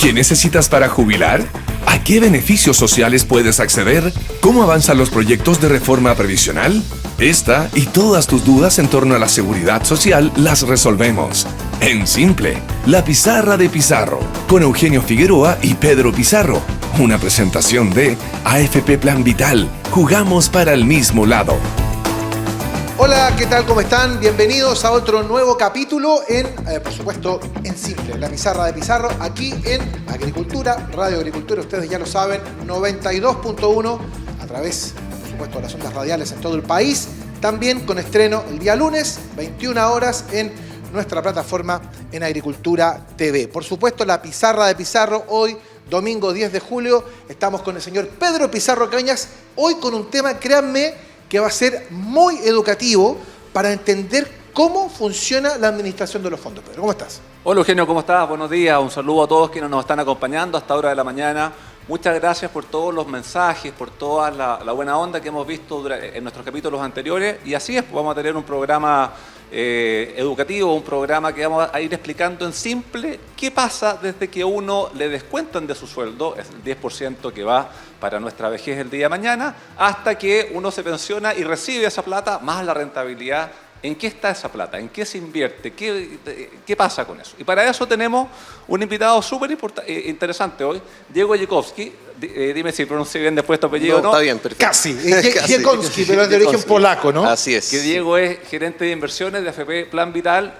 ¿Qué necesitas para jubilar? ¿A qué beneficios sociales puedes acceder? ¿Cómo avanzan los proyectos de reforma previsional? Esta y todas tus dudas en torno a la seguridad social las resolvemos. En Simple, la pizarra de Pizarro, con Eugenio Figueroa y Pedro Pizarro. Una presentación de AFP Plan Vital. Jugamos para el mismo lado. Hola, ¿qué tal? ¿Cómo están? Bienvenidos a otro nuevo capítulo por supuesto, en Simple, la pizarra de Pizarro, aquí en Agricultura, Radio Agricultura, ustedes ya lo saben, 92.1, a través, por supuesto, de las ondas radiales en todo el país, también con estreno el día lunes, 21 horas, en nuestra plataforma en Agricultura TV. Por supuesto, la pizarra de Pizarro, hoy, domingo 10 de julio, estamos con el señor Pedro Pizarro Cañas, hoy con un tema, créanme, que va a ser muy educativo para entender cómo funciona la administración de los fondos. Pedro, ¿cómo estás? Hola Eugenio, ¿cómo estás? Buenos días, un saludo a todos quienes nos están acompañando a esta hora de la mañana. Muchas gracias por todos los mensajes, por toda la buena onda que hemos visto en nuestros capítulos anteriores. Y así es, vamos a tener un programa educativo, un programa que vamos a ir explicando en simple qué pasa desde que uno le descuentan de su sueldo, es el 10% que va para nuestra vejez el día de mañana, hasta que uno se pensiona y recibe esa plata más la rentabilidad. ¿En qué está esa plata? ¿En qué se invierte? ¿Qué pasa con eso? Y para eso tenemos un invitado súper interesante hoy, Diego Jekowski. Dime si pronuncio bien después tu apellido, ¿no? Está bien, perfecto. Casi. Jekowski, pero es de origen polaco, ¿no? Así es. Que Diego es gerente de inversiones de AFP Plan Vital.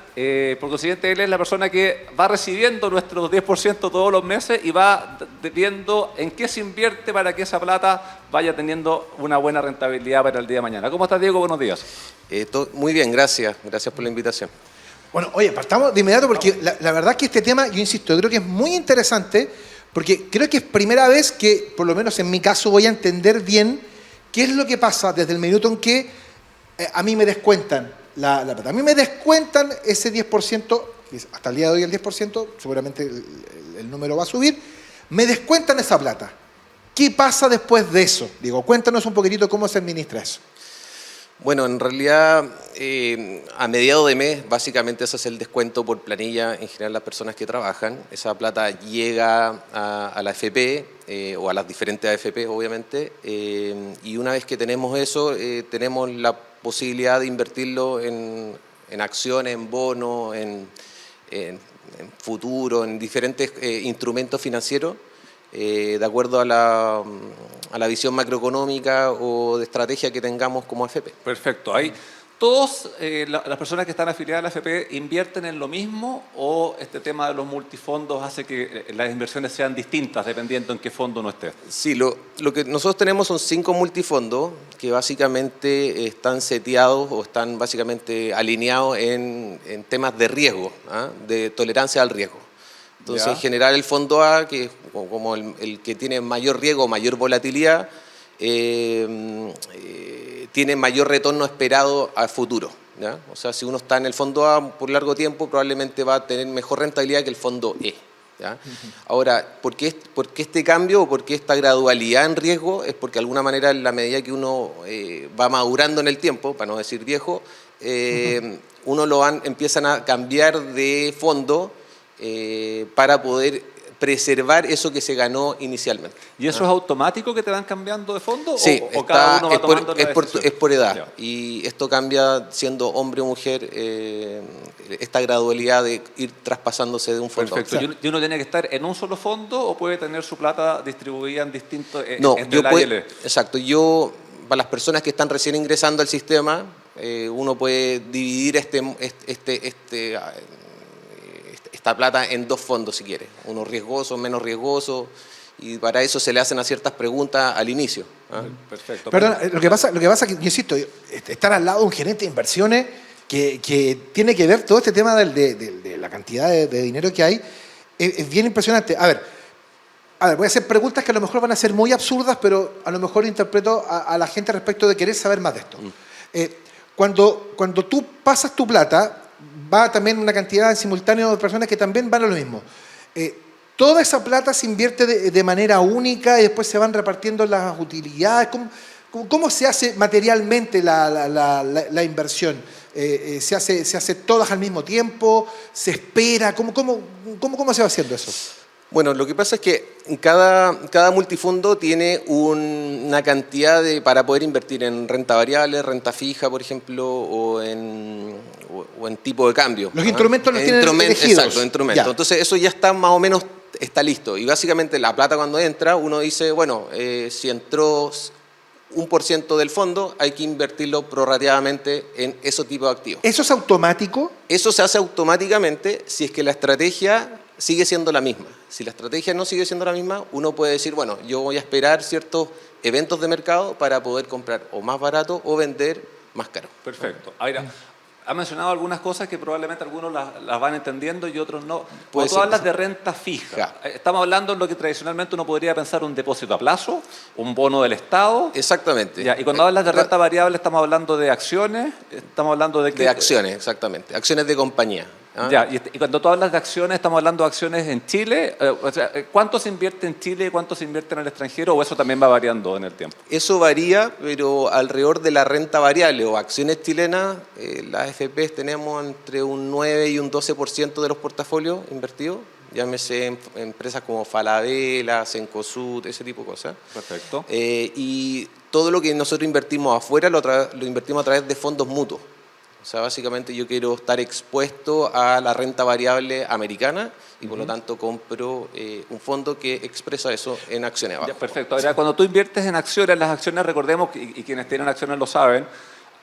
Por consiguiente, él es la persona que va recibiendo nuestros 10% todos los meses y va viendo en qué se invierte para que esa plata vaya teniendo una buena rentabilidad para el día de mañana. ¿Cómo estás, Diego? Buenos días. Muy bien, gracias. Gracias por la invitación. Bueno, oye, partamos de inmediato porque la verdad que este tema, yo insisto, yo creo que es muy interesante porque creo que es primera vez que, por lo menos en mi caso, voy a entender bien qué es lo que pasa desde el minuto en que a mí me descuentan la plata. A mí me descuentan ese 10%, hasta el día de hoy el 10%, seguramente el número va a subir, me descuentan esa plata. ¿Qué pasa después de eso? Digo, cuéntanos un poquitito cómo se administra eso. Bueno, en realidad, a mediados de mes, básicamente ese es el descuento por planilla en general las personas que trabajan. Esa plata llega a la AFP o a las diferentes AFP, obviamente, y una vez que tenemos eso, tenemos la posibilidad de invertirlo en acciones, en bonos, en futuro, en diferentes instrumentos financieros, de acuerdo a la visión macroeconómica o de estrategia que tengamos como AFP. Perfecto. Ahí todas las personas que están afiliadas a la AFP invierten en lo mismo o este tema de los multifondos hace que las inversiones sean distintas dependiendo en qué fondo uno esté. Sí, lo que nosotros tenemos son 5 multifondos que básicamente están seteados o están básicamente alineados en temas de riesgo, de tolerancia al riesgo. Entonces, en general, el fondo A, que es como el que tiene mayor riesgo, mayor volatilidad, tiene mayor retorno esperado a futuro, ¿ya? O sea, si uno está en el fondo A por largo tiempo, probablemente va a tener mejor rentabilidad que el fondo E, ¿ya? Ahora, ¿por qué este cambio o por qué esta gradualidad en riesgo? Es porque de alguna manera, en la medida que uno va madurando en el tiempo, para no decir viejo, empiezan a cambiar de fondo para poder preservar eso que se ganó inicialmente. ¿Y eso es automático que te van cambiando de fondo? Sí, ¿O cada uno va tomando la decisión? es por edad. Ya. Y esto cambia siendo hombre o mujer, esta gradualidad de ir traspasándose de un fondo. Perfecto. ¿Y uno tiene que estar en un solo fondo o puede tener su plata distribuida en distintos entre la y el E? Exacto. Para las personas que están recién ingresando al sistema, uno puede dividir esta plata en 2 fondos si quiere, uno riesgoso, menos riesgoso, y para eso se le hacen ciertas preguntas al inicio. Perfecto. Perdón, lo que pasa que, yo insisto, estar al lado de un gerente de inversiones que tiene que ver todo este tema de la cantidad de dinero que hay, es bien impresionante. A ver, voy a hacer preguntas que a lo mejor van a ser muy absurdas, pero a lo mejor interpreto a la gente respecto de querer saber más de esto. Cuando tú pasas tu plata, va también una cantidad en simultáneo de personas que también van a lo mismo. ¿Toda esa plata se invierte de manera única y después se van repartiendo las utilidades? ¿Cómo se hace materialmente la inversión? ¿Se hace todas al mismo tiempo? ¿Se espera? ¿Cómo se va haciendo eso? Bueno, lo que pasa es que cada multifondo tiene una cantidad para poder invertir en renta variable, renta fija, por ejemplo, o en tipo de cambio. Los instrumentos los tienen elegidos. Exacto, instrumentos. Ya. Entonces eso ya está más o menos, está listo. Y básicamente la plata cuando entra, uno dice, bueno, si entró 1% del fondo, hay que invertirlo prorrateadamente en ese tipo de activos. ¿Eso es automático? Eso se hace automáticamente si es que la estrategia sigue siendo la misma. Si la estrategia no sigue siendo la misma, uno puede decir, bueno, yo voy a esperar ciertos eventos de mercado para poder comprar o más barato o vender más caro. Perfecto. Ahora, ha mencionado algunas cosas que probablemente algunos las van entendiendo y otros no. Puede Cuando tú ser, hablas sí. de renta fija, Ja. estamos hablando de lo que tradicionalmente uno podría pensar un depósito a plazo, un bono del Estado. Exactamente. Ya, y cuando hablas de renta variable, estamos hablando de acciones, estamos hablando de... De acciones, exactamente. Acciones de compañía. ¿Ah? Ya, y cuando tú hablas de acciones, estamos hablando de acciones en Chile. O sea, ¿cuánto se invierte en Chile y cuánto se invierte en el extranjero? ¿O eso también va variando en el tiempo? Eso varía, pero alrededor de la renta variable o acciones chilenas, las AFPs tenemos entre un 9 y un 12% de los portafolios invertidos. Llámese en empresas como Falabella, Cencosud, ese tipo de cosas. Perfecto. Y todo lo que nosotros invertimos afuera lo invertimos a través de fondos mutuos. O sea, básicamente yo quiero estar expuesto a la renta variable americana y por lo tanto compro un fondo que expresa eso en acciones abajo. Ya, perfecto. Ahora, cuando tú inviertes en acciones, las acciones, recordemos, y quienes tienen acciones lo saben,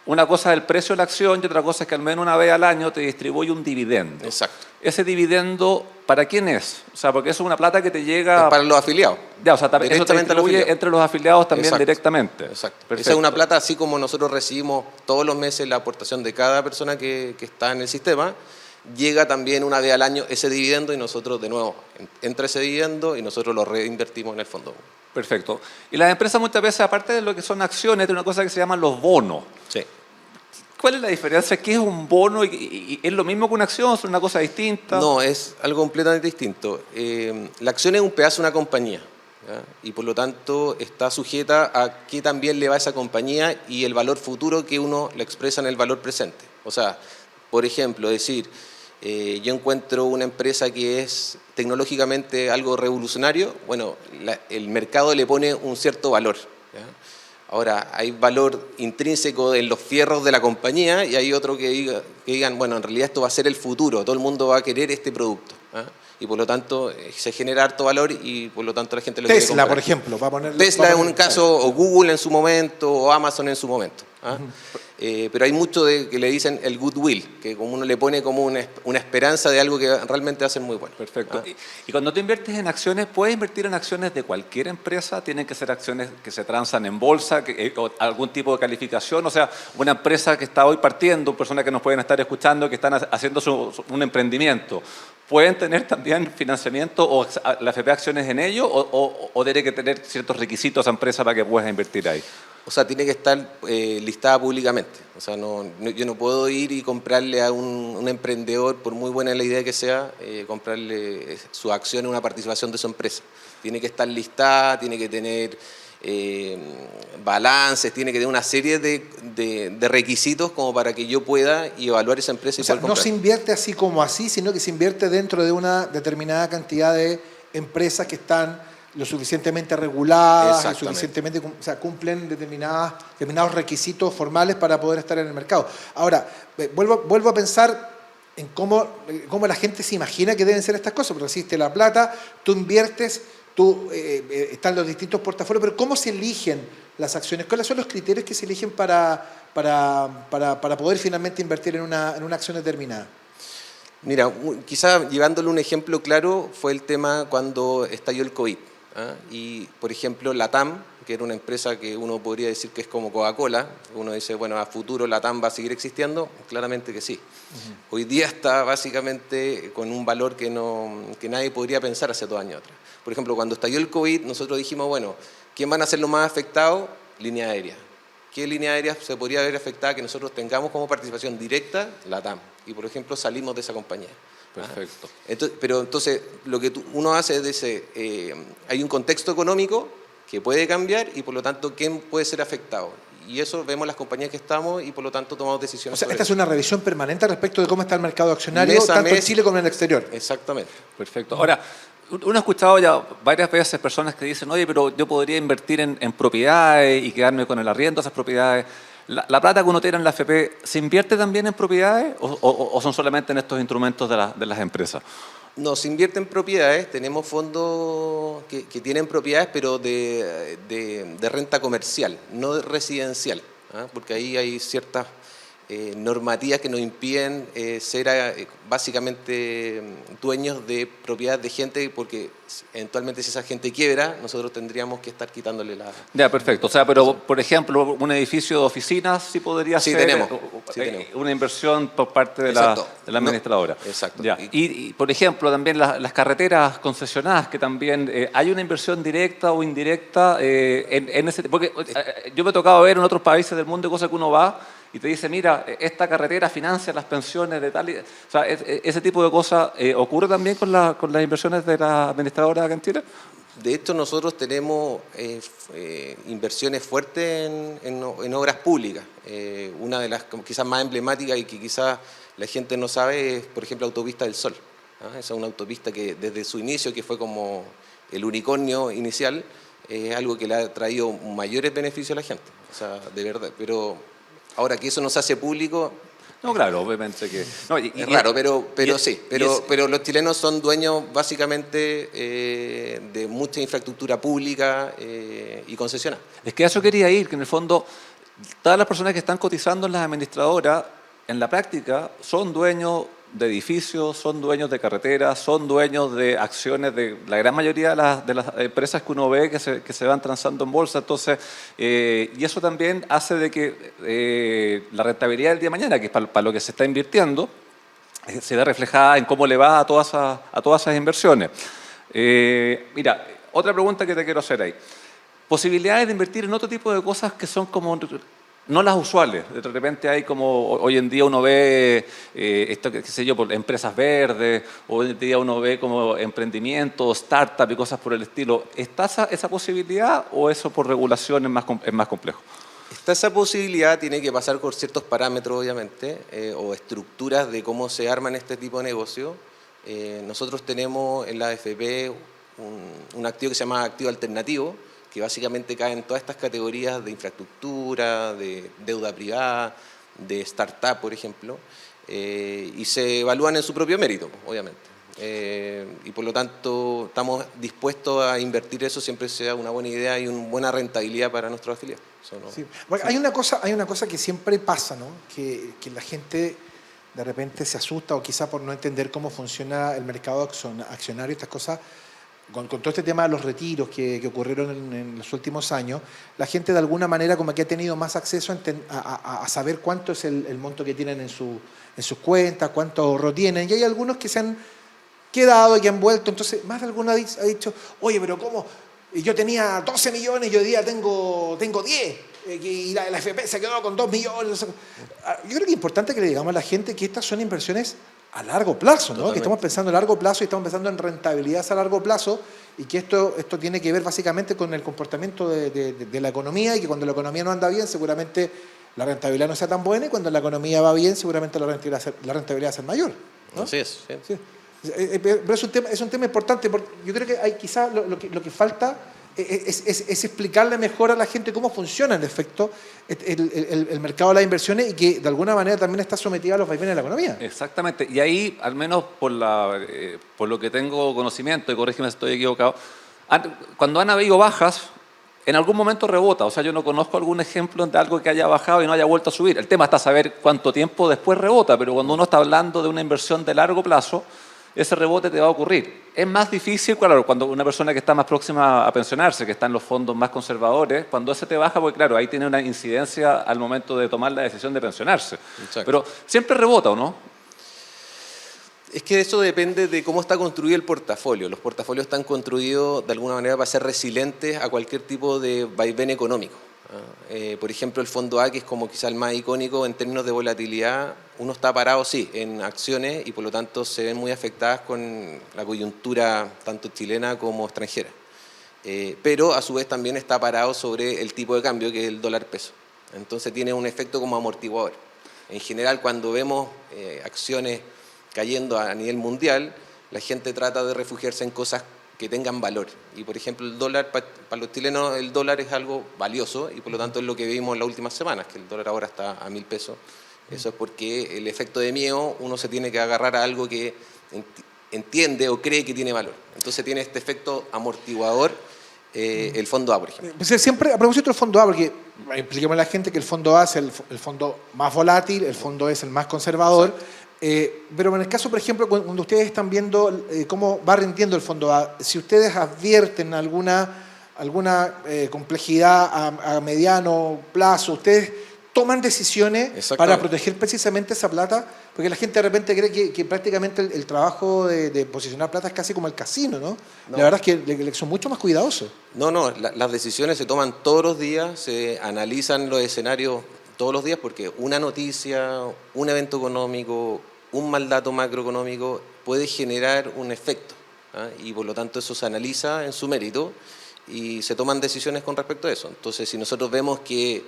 una cosa es el precio de la acción y otra cosa es que al menos una vez al año te distribuye un dividendo. Exacto. Ese dividendo, ¿para quién es? O sea, porque eso es una plata que te llega... Es para los afiliados. Ya, o sea, eso te Directamente a los distribuye afiliados. entre los afiliados también Exacto. directamente. Exacto. Perfecto. Esa es una plata, así como nosotros recibimos todos los meses la aportación de cada persona que está en el sistema, llega también una vez al año ese dividendo y nosotros de nuevo entra ese dividendo y nosotros lo reinvertimos en el fondo. Perfecto. Y las empresas muchas veces, aparte de lo que son acciones, tienen una cosa que se llaman los bonos. Sí. ¿Cuál es la diferencia? ¿Qué es un bono? ¿Y es lo mismo que una acción? ¿Es una cosa distinta? No, es algo completamente distinto. La acción es un pedazo de una compañía, ¿ya? Y por lo tanto está sujeta a qué también le va a esa compañía y el valor futuro que uno le expresa en el valor presente. O sea, por ejemplo, decir, yo encuentro una empresa que es tecnológicamente algo revolucionario, bueno, el mercado le pone un cierto valor, ¿ya? Ahora, hay valor intrínseco en los fierros de la compañía y hay otro que digan, bueno, en realidad esto va a ser el futuro, todo el mundo va a querer este producto, ¿ah? Y por lo tanto se genera harto valor y por lo tanto la gente lo quiere Tesla, comprar. por ejemplo, va a poner... Tesla en un caso, o Google en su momento, o Amazon en su momento, ¿ah? Pero hay mucho que le dicen el goodwill, que como uno le pone como una esperanza de algo que realmente va a ser muy bueno. Perfecto. ¿Ah? Y cuando tú inviertes en acciones, ¿puedes invertir en acciones de cualquier empresa? ¿Tienen que ser acciones que se transan en bolsa, o algún tipo de calificación? O sea, una empresa que está hoy partiendo, personas que nos pueden estar escuchando, que están haciendo un emprendimiento, ¿pueden tener también financiamiento o la FP Acciones en ello? ¿O tiene que tener ciertos requisitos esa empresa para que puedas invertir ahí? O sea, tiene que estar listada públicamente. O sea, yo no puedo ir y comprarle a un emprendedor, por muy buena la idea que sea, comprarle su acción, una participación de su empresa. Tiene que estar listada, tiene que tener balances, tiene que tener una serie de requisitos como para que yo pueda evaluar esa empresa y O sea, poder no comprar. se invierte así como así, sino que se invierte dentro de una determinada cantidad de empresas que están lo suficientemente reguladas, lo Exactamente. suficientemente, o sea, cumplen determinados requisitos formales para poder estar en el mercado. Ahora, vuelvo a pensar en cómo la gente se imagina que deben ser estas cosas, porque existe la plata, tú inviertes, están los distintos portafolios, pero ¿cómo se eligen las acciones? ¿Cuáles son los criterios que se eligen para poder finalmente invertir en una acción determinada? Mira, quizá llevándole un ejemplo claro fue el tema cuando estalló el COVID. ¿Ah? Y, por ejemplo, LATAM, que era una empresa que uno podría decir que es como Coca-Cola, uno dice, bueno, a futuro LATAM va a seguir existiendo, claramente que sí. Hoy día está básicamente con un valor que nadie podría pensar hace 2 años atrás. Por ejemplo, cuando estalló el COVID, nosotros dijimos, bueno, ¿quién van a ser los más afectados? Línea aérea. ¿Qué línea aérea se podría ver afectada que nosotros tengamos como participación directa? LATAM. Y, por ejemplo, salimos de esa compañía. Perfecto. Pero entonces lo que uno hace es hay un contexto económico que puede cambiar y por lo tanto quién puede ser afectado. Y eso vemos las compañías que estamos y por lo tanto tomamos decisiones. O sea, sobre esta es eso. una revisión permanente respecto de cómo está el mercado accionario, Mes a tanto en mes. Chile como en el exterior. Exactamente. Perfecto. Ahora, Uno ha escuchado ya varias veces personas que dicen, oye, pero yo podría invertir en propiedades y quedarme con el arriendo de esas propiedades. La plata que uno tiene en la AFP, ¿se invierte también en propiedades o son solamente en estos instrumentos de las empresas? No, se invierte en propiedades, tenemos fondos que tienen propiedades, pero de renta comercial, no residencial, ¿ah? Porque ahí hay ciertas normativas que nos impiden ser básicamente dueños de propiedades de gente, porque eventualmente si esa gente quiebra, nosotros tendríamos que estar quitándole la... Ya, perfecto. O sea, pero por ejemplo, un edificio de oficinas sí podría ser tenemos. Una inversión por parte de la administradora. No, exacto. Ya. Y, por ejemplo, también las carreteras concesionadas, que también hay una inversión directa o indirecta en ese... Porque yo me he tocado ver en otros países del mundo cosas que uno va y te dice, mira, esta carretera financia las pensiones de tal... O sea, ese tipo de cosas ocurre también con las inversiones de la administradora acá en Chile. De hecho, nosotros tenemos inversiones fuertes en obras públicas. Una de las quizás más emblemáticas y que quizás la gente no sabe es, por ejemplo, Autopista del Sol. ¿Ah? Esa es una autopista que desde su inicio, que fue como el unicornio inicial, es algo que le ha traído mayores beneficios a la gente. O sea, de verdad. Pero ahora que eso no se hace público... No, claro, obviamente que... No, es raro, pero sí. Pero los chilenos son dueños básicamente de mucha infraestructura pública y concesionada. Es que a eso quería ir, que en el fondo todas las personas que están cotizando en las administradoras, en la práctica, son dueños de edificios, son dueños de carreteras, son dueños de acciones de la gran mayoría de las empresas que uno ve que se van transando en bolsa. Entonces, y eso también hace de que la rentabilidad del día de mañana, que es para lo que se está invirtiendo, se ve reflejada en cómo le va a todas esas inversiones. Mira, otra pregunta que te quiero hacer ahí. Posibilidades de invertir en otro tipo de cosas que son como... no las usuales. De repente hay como, hoy en día uno ve, esto, qué sé yo, por empresas verdes, hoy en día uno ve como emprendimientos, startups y cosas por el estilo. ¿Está esa posibilidad o eso por regulación es más complejo? Está esa posibilidad, tiene que pasar por ciertos parámetros, obviamente, o estructuras de cómo se arman este tipo de negocio. Nosotros tenemos en la AFP un activo que se llama activo alternativo, que básicamente cae en todas estas categorías de infraestructura, de deuda privada, de startup, por ejemplo, y se evalúan en su propio mérito, obviamente. Y por lo tanto estamos dispuestos a invertir eso siempre sea una buena idea y una buena rentabilidad para nuestros afiliados. No... Sí. Bueno, hay una cosa que siempre pasa, ¿no? Que la gente de repente se asusta o quizá por no entender cómo funciona el mercado accionario, estas cosas. Con todo este tema de los retiros que ocurrieron en los últimos años, la gente de alguna manera como que ha tenido más acceso a saber cuánto es el monto que tienen en sus cuentas, cuánto ahorro tienen, y hay algunos que se han quedado y han vuelto, entonces más de alguno ha dicho, oye, pero ¿cómo? Yo tenía 12 millones y hoy día tengo 10, y la FP se quedó con 2 millones. Yo creo que es importante que le digamos a la gente que estas son inversiones a largo plazo, ¿no? Que estamos pensando a largo plazo y estamos pensando en rentabilidades a largo plazo y que esto tiene que ver básicamente con el comportamiento de la economía y que cuando la economía no anda bien seguramente la rentabilidad no sea tan buena y cuando la economía va bien seguramente la rentabilidad va a ser mayor, ¿no? Así es. Sí. Sí. Pero es un tema importante porque yo creo que hay quizás lo que falta es explicarle mejor a la gente cómo funciona en efecto el mercado de las inversiones y que de alguna manera también está sometida a los vaivenes de la economía. Exactamente, y ahí, al menos por lo que tengo conocimiento, y corrígeme si estoy equivocado, cuando han habido bajas, en algún momento rebota. O sea, yo no conozco algún ejemplo de algo que haya bajado y no haya vuelto a subir. El tema está saber cuánto tiempo después rebota, pero cuando uno está hablando de una inversión de largo plazo, ese rebote te va a ocurrir. Es más difícil, claro, cuando una persona que está más próxima a pensionarse, que está en los fondos más conservadores, cuando ese te baja, porque claro, ahí tiene una incidencia al momento de tomar la decisión de pensionarse. Exacto. Pero siempre rebota, ¿o no? Es que eso depende de cómo está construido el portafolio. Los portafolios están construidos de alguna manera para ser resilientes a cualquier tipo de vaivén económico. Por ejemplo, el fondo A, que es como quizá el más icónico en términos de volatilidad, uno está parado, sí, en acciones y por lo tanto se ven muy afectadas con la coyuntura tanto chilena como extranjera. Pero a su vez también está parado sobre el tipo de cambio, que es el dólar peso. Entonces tiene un efecto como amortiguador. En general, cuando vemos acciones cayendo a nivel mundial, la gente trata de refugiarse en cosas que tengan valor. Y por ejemplo, el dólar, para los chilenos, el dólar es algo valioso y por lo tanto es lo que vimos en las últimas semanas, que el dólar ahora está a 1.000 pesos. Eso es porque el efecto de miedo, uno se tiene que agarrar a algo que entiende o cree que tiene valor. Entonces tiene este efecto amortiguador el fondo A, por ejemplo. Pues siempre, a propósito del fondo A, porque expliquemos a la gente que el fondo A es el fondo más volátil, el fondo E es el más conservador. Pero en el caso, por ejemplo, cuando ustedes están viendo cómo va rindiendo el fondo A, si ustedes advierten alguna complejidad a mediano plazo, ustedes toman decisiones para proteger precisamente esa plata, porque la gente de repente cree que prácticamente el trabajo de posicionar plata es casi como el casino, ¿no? La verdad es que son mucho más cuidadosos. No, las decisiones se toman todos los días, se analizan los escenarios todos los días, porque una noticia, un evento económico, un mal dato macroeconómico puede generar un efecto, ¿ah? Y por lo tanto eso se analiza en su mérito y se toman decisiones con respecto a eso. Entonces, si nosotros vemos que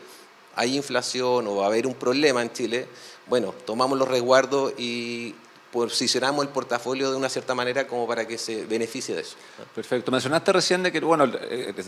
hay inflación o va a haber un problema en Chile, bueno, tomamos los resguardos y posicionamos el portafolio de una cierta manera como para que se beneficie de eso. Perfecto. Mencionaste recién de que, bueno,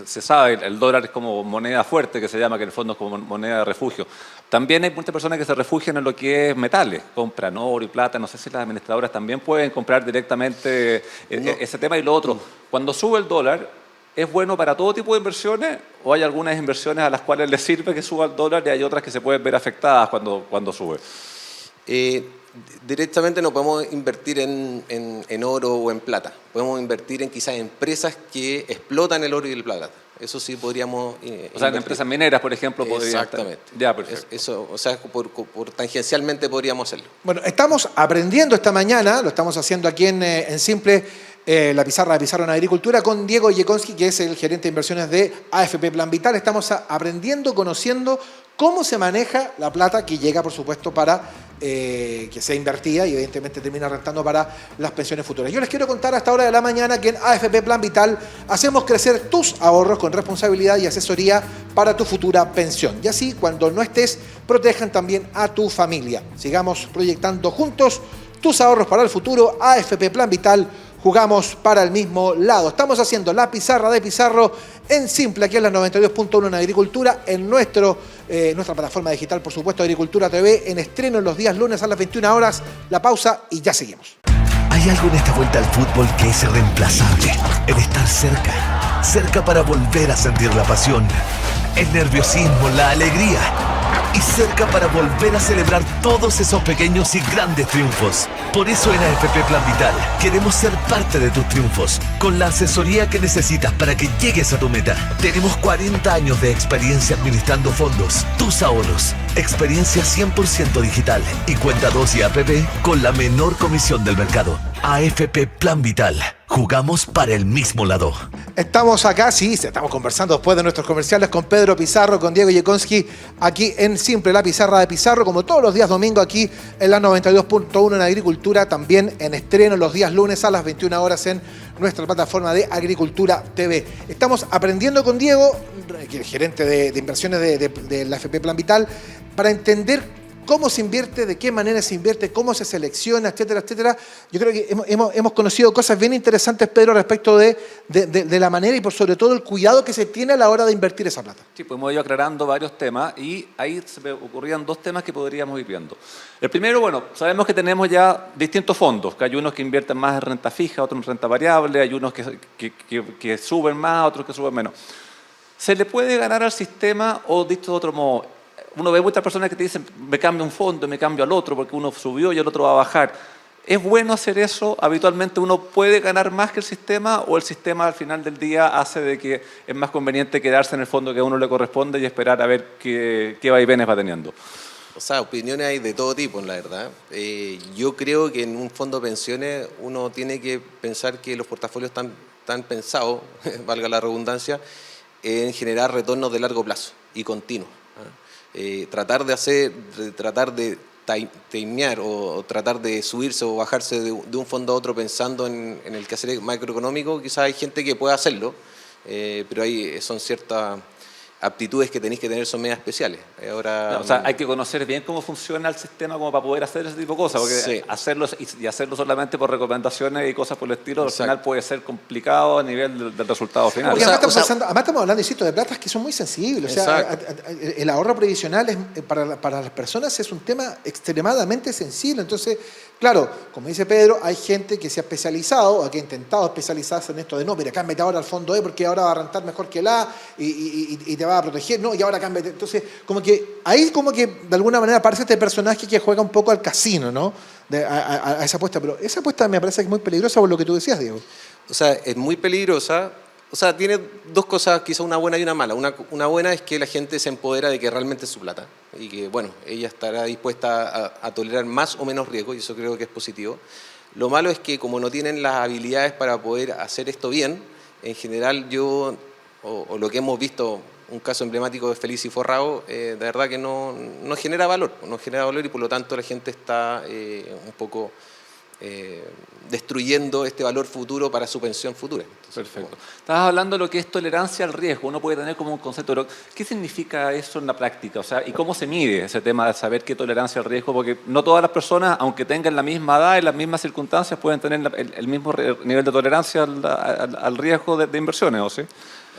se sabe, el dólar es como moneda fuerte, que se llama, que en el fondo es como moneda de refugio. También hay muchas personas que se refugian en lo que es metales, compran oro y plata. No sé si las administradoras también pueden comprar directamente ese tema. Y lo otro, cuando sube el dólar, ¿es bueno para todo tipo de inversiones o hay algunas inversiones a las cuales les sirve que suba el dólar y hay otras que se pueden ver afectadas cuando sube? Directamente no podemos invertir en oro o en plata. Podemos invertir en quizás empresas que explotan el oro y el plata. Eso sí podríamos O sea, en empresas mineras, por ejemplo, podrían. Exactamente. Ya, perfecto. Eso, o sea, por tangencialmente podríamos hacerlo. Bueno, estamos aprendiendo esta mañana, lo estamos haciendo aquí en Simple, la pizarra de Pizarro en Agricultura, con Diego Yekonski, que es el gerente de inversiones de AFP Plan Vital. Estamos aprendiendo, conociendo cómo se maneja la plata que llega, por supuesto, para que sea invertida y evidentemente termina rentando para las pensiones futuras. Yo les quiero contar a esta hora de la mañana que en AFP Plan Vital hacemos crecer tus ahorros con responsabilidad y asesoría para tu futura pensión. Y así, cuando no estés, protejan también a tu familia. Sigamos proyectando juntos tus ahorros para el futuro. AFP Plan Vital, jugamos para el mismo lado. Estamos haciendo la pizarra de Pizarro en Simple, aquí en la 92.1 en Agricultura, en nuestra plataforma digital, por supuesto, Agricultura TV, en estreno los días lunes a las 21 horas. La pausa y ya seguimos. Hay algo en esta vuelta al fútbol que es irreemplazable. El estar cerca. Cerca para volver a sentir la pasión, el nerviosismo, la alegría. Y cerca para volver a celebrar todos esos pequeños y grandes triunfos. Por eso en AFP Plan Vital queremos ser parte de tus triunfos, con la asesoría que necesitas para que llegues a tu meta. Tenemos 40 años de experiencia administrando fondos, tus ahorros, experiencia 100% digital y cuenta 2 y APP con la menor comisión del mercado. AFP Plan Vital. Jugamos para el mismo lado. Estamos acá, sí, estamos conversando después de nuestros comerciales con Pedro Pizarro, con Diego Yekonski, aquí en Simple, la pizarra de Pizarro, como todos los días domingo aquí en la 92.1 en Agricultura, también en estreno los días lunes a las 21 horas en nuestra plataforma de Agricultura TV. Estamos aprendiendo con Diego, el gerente de inversiones de la AFP Plan Vital, para entender cómo se invierte, de qué manera se invierte, cómo se selecciona, etcétera, etcétera. Yo creo que hemos conocido cosas bien interesantes, Pedro, respecto de la manera y por sobre todo el cuidado que se tiene a la hora de invertir esa plata. Sí, pues hemos ido aclarando varios temas y ahí se me ocurrían 2 temas que podríamos ir viendo. El primero, bueno, sabemos que tenemos ya distintos fondos, que hay unos que invierten más en renta fija, otros en renta variable, hay unos que suben más, otros que suben menos. ¿Se le puede ganar al sistema o, dicho de otro modo, uno ve muchas personas que te dicen me cambio un fondo, me cambio al otro porque uno subió y el otro va a bajar? ¿Es bueno hacer eso? ¿Habitualmente uno puede ganar más que el sistema o el sistema al final del día hace de que es más conveniente quedarse en el fondo que a uno le corresponde y esperar a ver qué vaivenes va teniendo? O sea, opiniones hay de todo tipo, la verdad. Yo creo que en un fondo de pensiones uno tiene que pensar que los portafolios están pensados, valga la redundancia, en generar retornos de largo plazo y continuos. Tratar de timear o tratar de subirse o bajarse de un fondo a otro pensando en el quehacer macroeconómico, quizás hay gente que puede hacerlo, pero ahí son ciertas aptitudes que tenéis que tener son medias especiales. Ahora, O sea, hay que conocer bien cómo funciona el sistema como para poder hacer ese tipo de cosas, porque Sí. hacerlo solamente por recomendaciones y cosas por el estilo, al Exacto. final puede ser complicado a nivel del resultado final. Porque O sea, además estamos hablando, insisto, de platas que son muy sensibles. O sea, el ahorro previsional para las personas es un tema extremadamente sensible. Entonces, claro, como dice Pedro, hay gente que se ha especializado, o que ha intentado especializarse en esto de no, pero cámbiate ahora al fondo E porque ahora va a rentar mejor que el A y te va a proteger, no, y ahora cámbiate. Entonces, como que ahí como que de alguna manera aparece este personaje que juega un poco al casino, ¿no? A esa apuesta. Pero esa apuesta me parece que es muy peligrosa por lo que tú decías, Diego. O sea, es muy peligrosa. O sea, tiene dos cosas, quizá una buena y una mala. Una buena es que la gente se empodera de que realmente es su plata y que, bueno, ella estará dispuesta a tolerar más o menos riesgo y eso creo que es positivo. Lo malo es que como no tienen las habilidades para poder hacer esto bien, en general o lo que hemos visto, un caso emblemático de Feliz y Forrado, de verdad que no genera valor y por lo tanto la gente está un poco destruyendo este valor futuro para su pensión futura. Entonces, Perfecto. Estabas hablando de lo que es tolerancia al riesgo. Uno puede tener como un concepto, pero ¿qué significa eso en la práctica? O sea, ¿y cómo se mide ese tema de saber qué tolerancia al riesgo? Porque no todas las personas, aunque tengan la misma edad y las mismas circunstancias, pueden tener el mismo nivel de tolerancia al riesgo de inversiones, ¿o sí?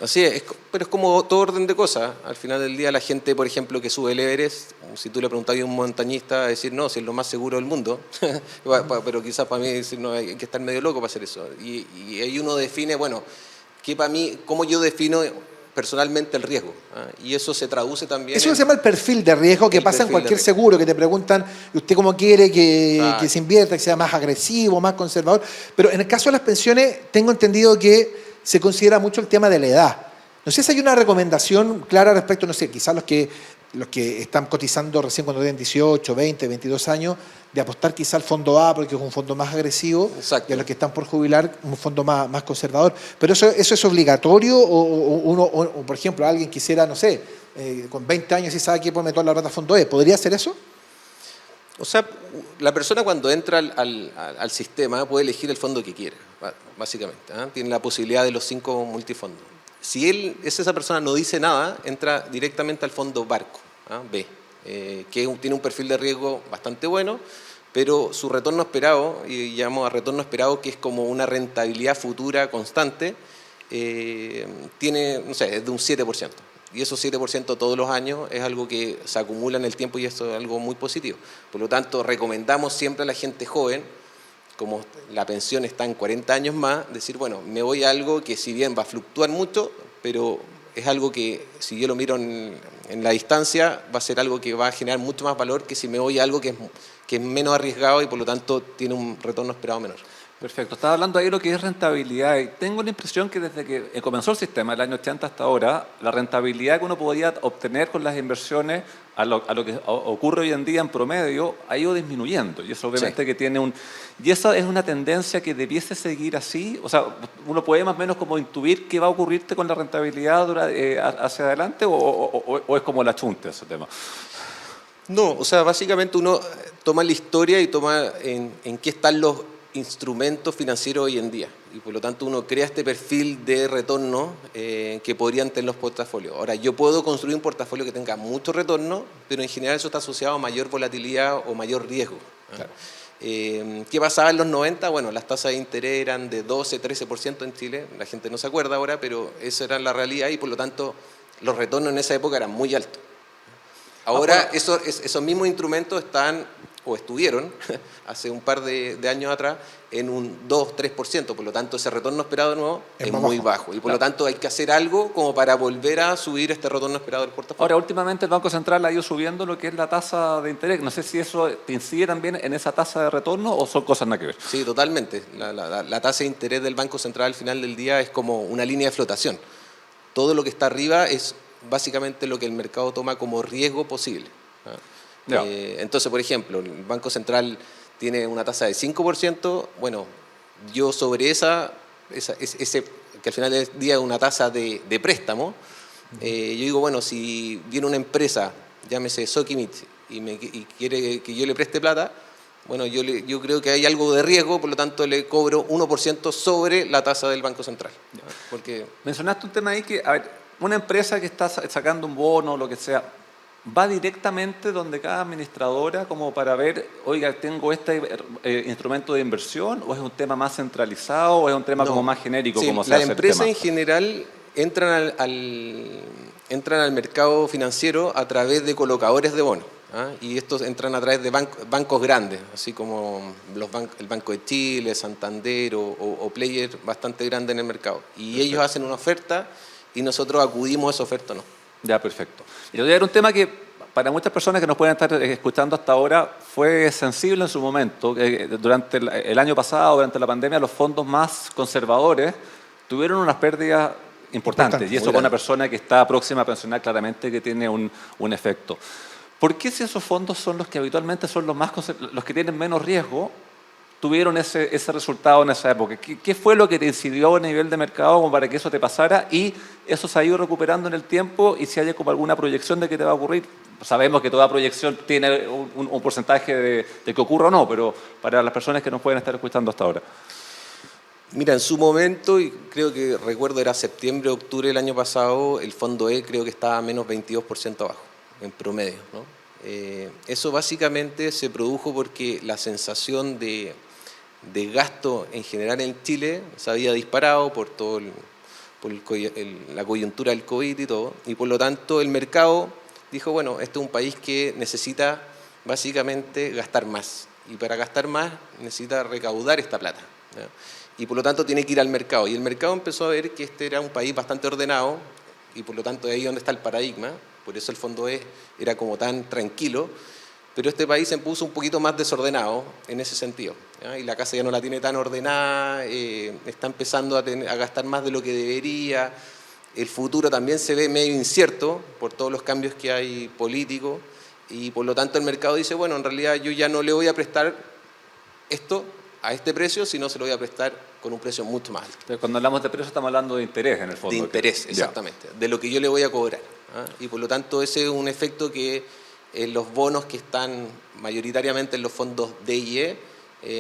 Así es, pero es como todo orden de cosas. Al final del día la gente, por ejemplo, que sube el Everest, si tú le preguntas a un montañista, va a decir, no, si es lo más seguro del mundo. Pero quizás para mí decir, no, hay que estar medio loco para hacer eso. Y ahí uno define, bueno, que para mí, cómo yo defino personalmente el riesgo. Y eso se traduce también Eso se llama el perfil de riesgo que el pasa en perfil de cualquier riesgo. seguro, que te preguntan, ¿y usted cómo quiere Exacto. que se invierta, que sea más agresivo, más conservador? Pero en el caso de las pensiones, tengo entendido que se considera mucho el tema de la edad. No sé si hay una recomendación clara respecto, no sé, quizás los que están cotizando recién cuando tienen 18, 20, 22 años, de apostar quizás al fondo A porque es un fondo más agresivo, Exacto. y a los que están por jubilar un fondo más conservador. Pero eso es obligatorio o, por ejemplo, alguien quisiera, no sé, con 20 años y sabe que puede meter la plata a fondo E, ¿podría hacer eso? O sea, la persona cuando entra al sistema puede elegir el fondo que quiera, básicamente. Tiene la posibilidad de los 5 multifondos. Si esa persona no dice nada, entra directamente al fondo Barco, B, que tiene un perfil de riesgo bastante bueno, pero su retorno esperado, y llamamos a retorno esperado, que es como una rentabilidad futura constante, tiene, no sé, es de un 7%. Y esos 7% todos los años es algo que se acumula en el tiempo y eso es algo muy positivo. Por lo tanto, recomendamos siempre a la gente joven, como la pensión está en 40 años más, decir, bueno, me voy a algo que si bien va a fluctuar mucho, pero es algo que si yo lo miro en la distancia, va a ser algo que va a generar mucho más valor que si me voy a algo que es menos arriesgado y por lo tanto tiene un retorno esperado menor. Perfecto. Estaba hablando ahí de lo que es rentabilidad y tengo la impresión que desde que comenzó el sistema, el año 80 hasta ahora, la rentabilidad que uno podía obtener con las inversiones a lo que ocurre hoy en día en promedio ha ido disminuyendo y eso obviamente Sí. que tiene y esa es una tendencia que debiese seguir así, o sea, uno puede más o menos como intuir qué va a ocurrirte con la rentabilidad hacia adelante o es como la chunta ese tema. No, o sea, básicamente uno toma la historia y toma en qué están los instrumentos financieros hoy en día y por lo tanto uno crea este perfil de retorno que podrían tener los portafolios. Ahora, yo puedo construir un portafolio que tenga mucho retorno, pero en general eso está asociado a mayor volatilidad o mayor riesgo. Claro. ¿Qué pasaba en los 90? Bueno, las tasas de interés eran de 12, 13% en Chile, la gente no se acuerda ahora, pero esa era la realidad y por lo tanto los retornos en esa época eran muy altos. Ahora esos mismos instrumentos están o estuvieron hace un par de años atrás en un 2-3%, por lo tanto ese retorno esperado de nuevo es muy bajo y por lo tanto hay que hacer algo como para volver a subir este retorno esperado del portafolio. Ahora, últimamente el Banco Central ha ido subiendo lo que es la tasa de interés. No sé si eso te incide también en esa tasa de retorno o son cosas nada que ver. Sí, totalmente. La tasa de interés del Banco Central al final del día es como una línea de flotación. Todo lo que está arriba es básicamente lo que el mercado toma como riesgo posible. Entonces, por ejemplo, el Banco Central tiene una tasa de 5%, bueno, yo sobre ese que al final del día es una tasa de préstamo, yo digo, bueno, si viene una empresa, llámese Sokimich, y quiere que yo le preste plata, bueno, yo creo que hay algo de riesgo, por lo tanto le cobro 1% sobre la tasa del Banco Central. Porque mencionaste un tema ahí que, a ver, una empresa que está sacando un bono o lo que sea, ¿va directamente donde cada administradora como para ver, oiga, tengo este instrumento de inversión, o es un tema más centralizado, o es un tema No. como más genérico? Sí, como se las hace el empresas tema? en general entran al mercado financiero a través de colocadores de bonos. ¿Ah? Y estos entran a través de bancos grandes, así como el Banco de Chile, Santander o players bastante grandes en el mercado. Y Perfecto. ellos hacen una oferta y nosotros acudimos a esa oferta o no. Ya, perfecto. Y yo voy a dar un tema que para muchas personas que nos pueden estar escuchando hasta ahora fue sensible en su momento. Durante el año pasado, durante la pandemia, los fondos más conservadores tuvieron unas pérdidas importantes. Y eso muy para una grande. persona que está próxima a pensionar, claramente que tiene un efecto. ¿Por qué, si esos fondos son los que habitualmente son los que tienen menos riesgo, tuvieron ese resultado en esa época? ¿Qué fue lo que te incidió a nivel de mercado como para que eso te pasara, y eso se ha ido recuperando en el tiempo, y si hay como alguna proyección de que te va a ocurrir? Sabemos que toda proyección tiene un porcentaje de que ocurra o no, pero para las personas que nos pueden estar escuchando hasta ahora. Mira, en su momento, y creo que recuerdo era septiembre, octubre del año pasado, el fondo E creo que estaba a menos 22% abajo, en promedio, ¿no? Eso básicamente se produjo porque la sensación de gasto en general en Chile se había disparado por todo la coyuntura del COVID y todo, y por lo tanto el mercado dijo, bueno, este es un país que necesita básicamente gastar más, y para gastar más necesita recaudar esta plata, ¿ya? Y por lo tanto tiene que ir al mercado, y el mercado empezó a ver que este era un país bastante ordenado, y por lo tanto de ahí donde está el paradigma. Por eso el fondo era como tan tranquilo, pero este país se puso un poquito más desordenado en ese sentido, ¿ya? Y la casa ya no la tiene tan ordenada, está empezando a gastar más de lo que debería, el futuro también se ve medio incierto por todos los cambios que hay políticos, y por lo tanto el mercado dice, bueno, en realidad yo ya no le voy a prestar esto a este precio, sino se lo voy a prestar con un precio mucho más alto. Entonces, cuando hablamos de precio estamos hablando de interés en el fondo. De interés, exactamente, de lo que yo le voy a cobrar, ¿ah? Y por lo tanto ese es un efecto que los bonos que están mayoritariamente en los fondos D y E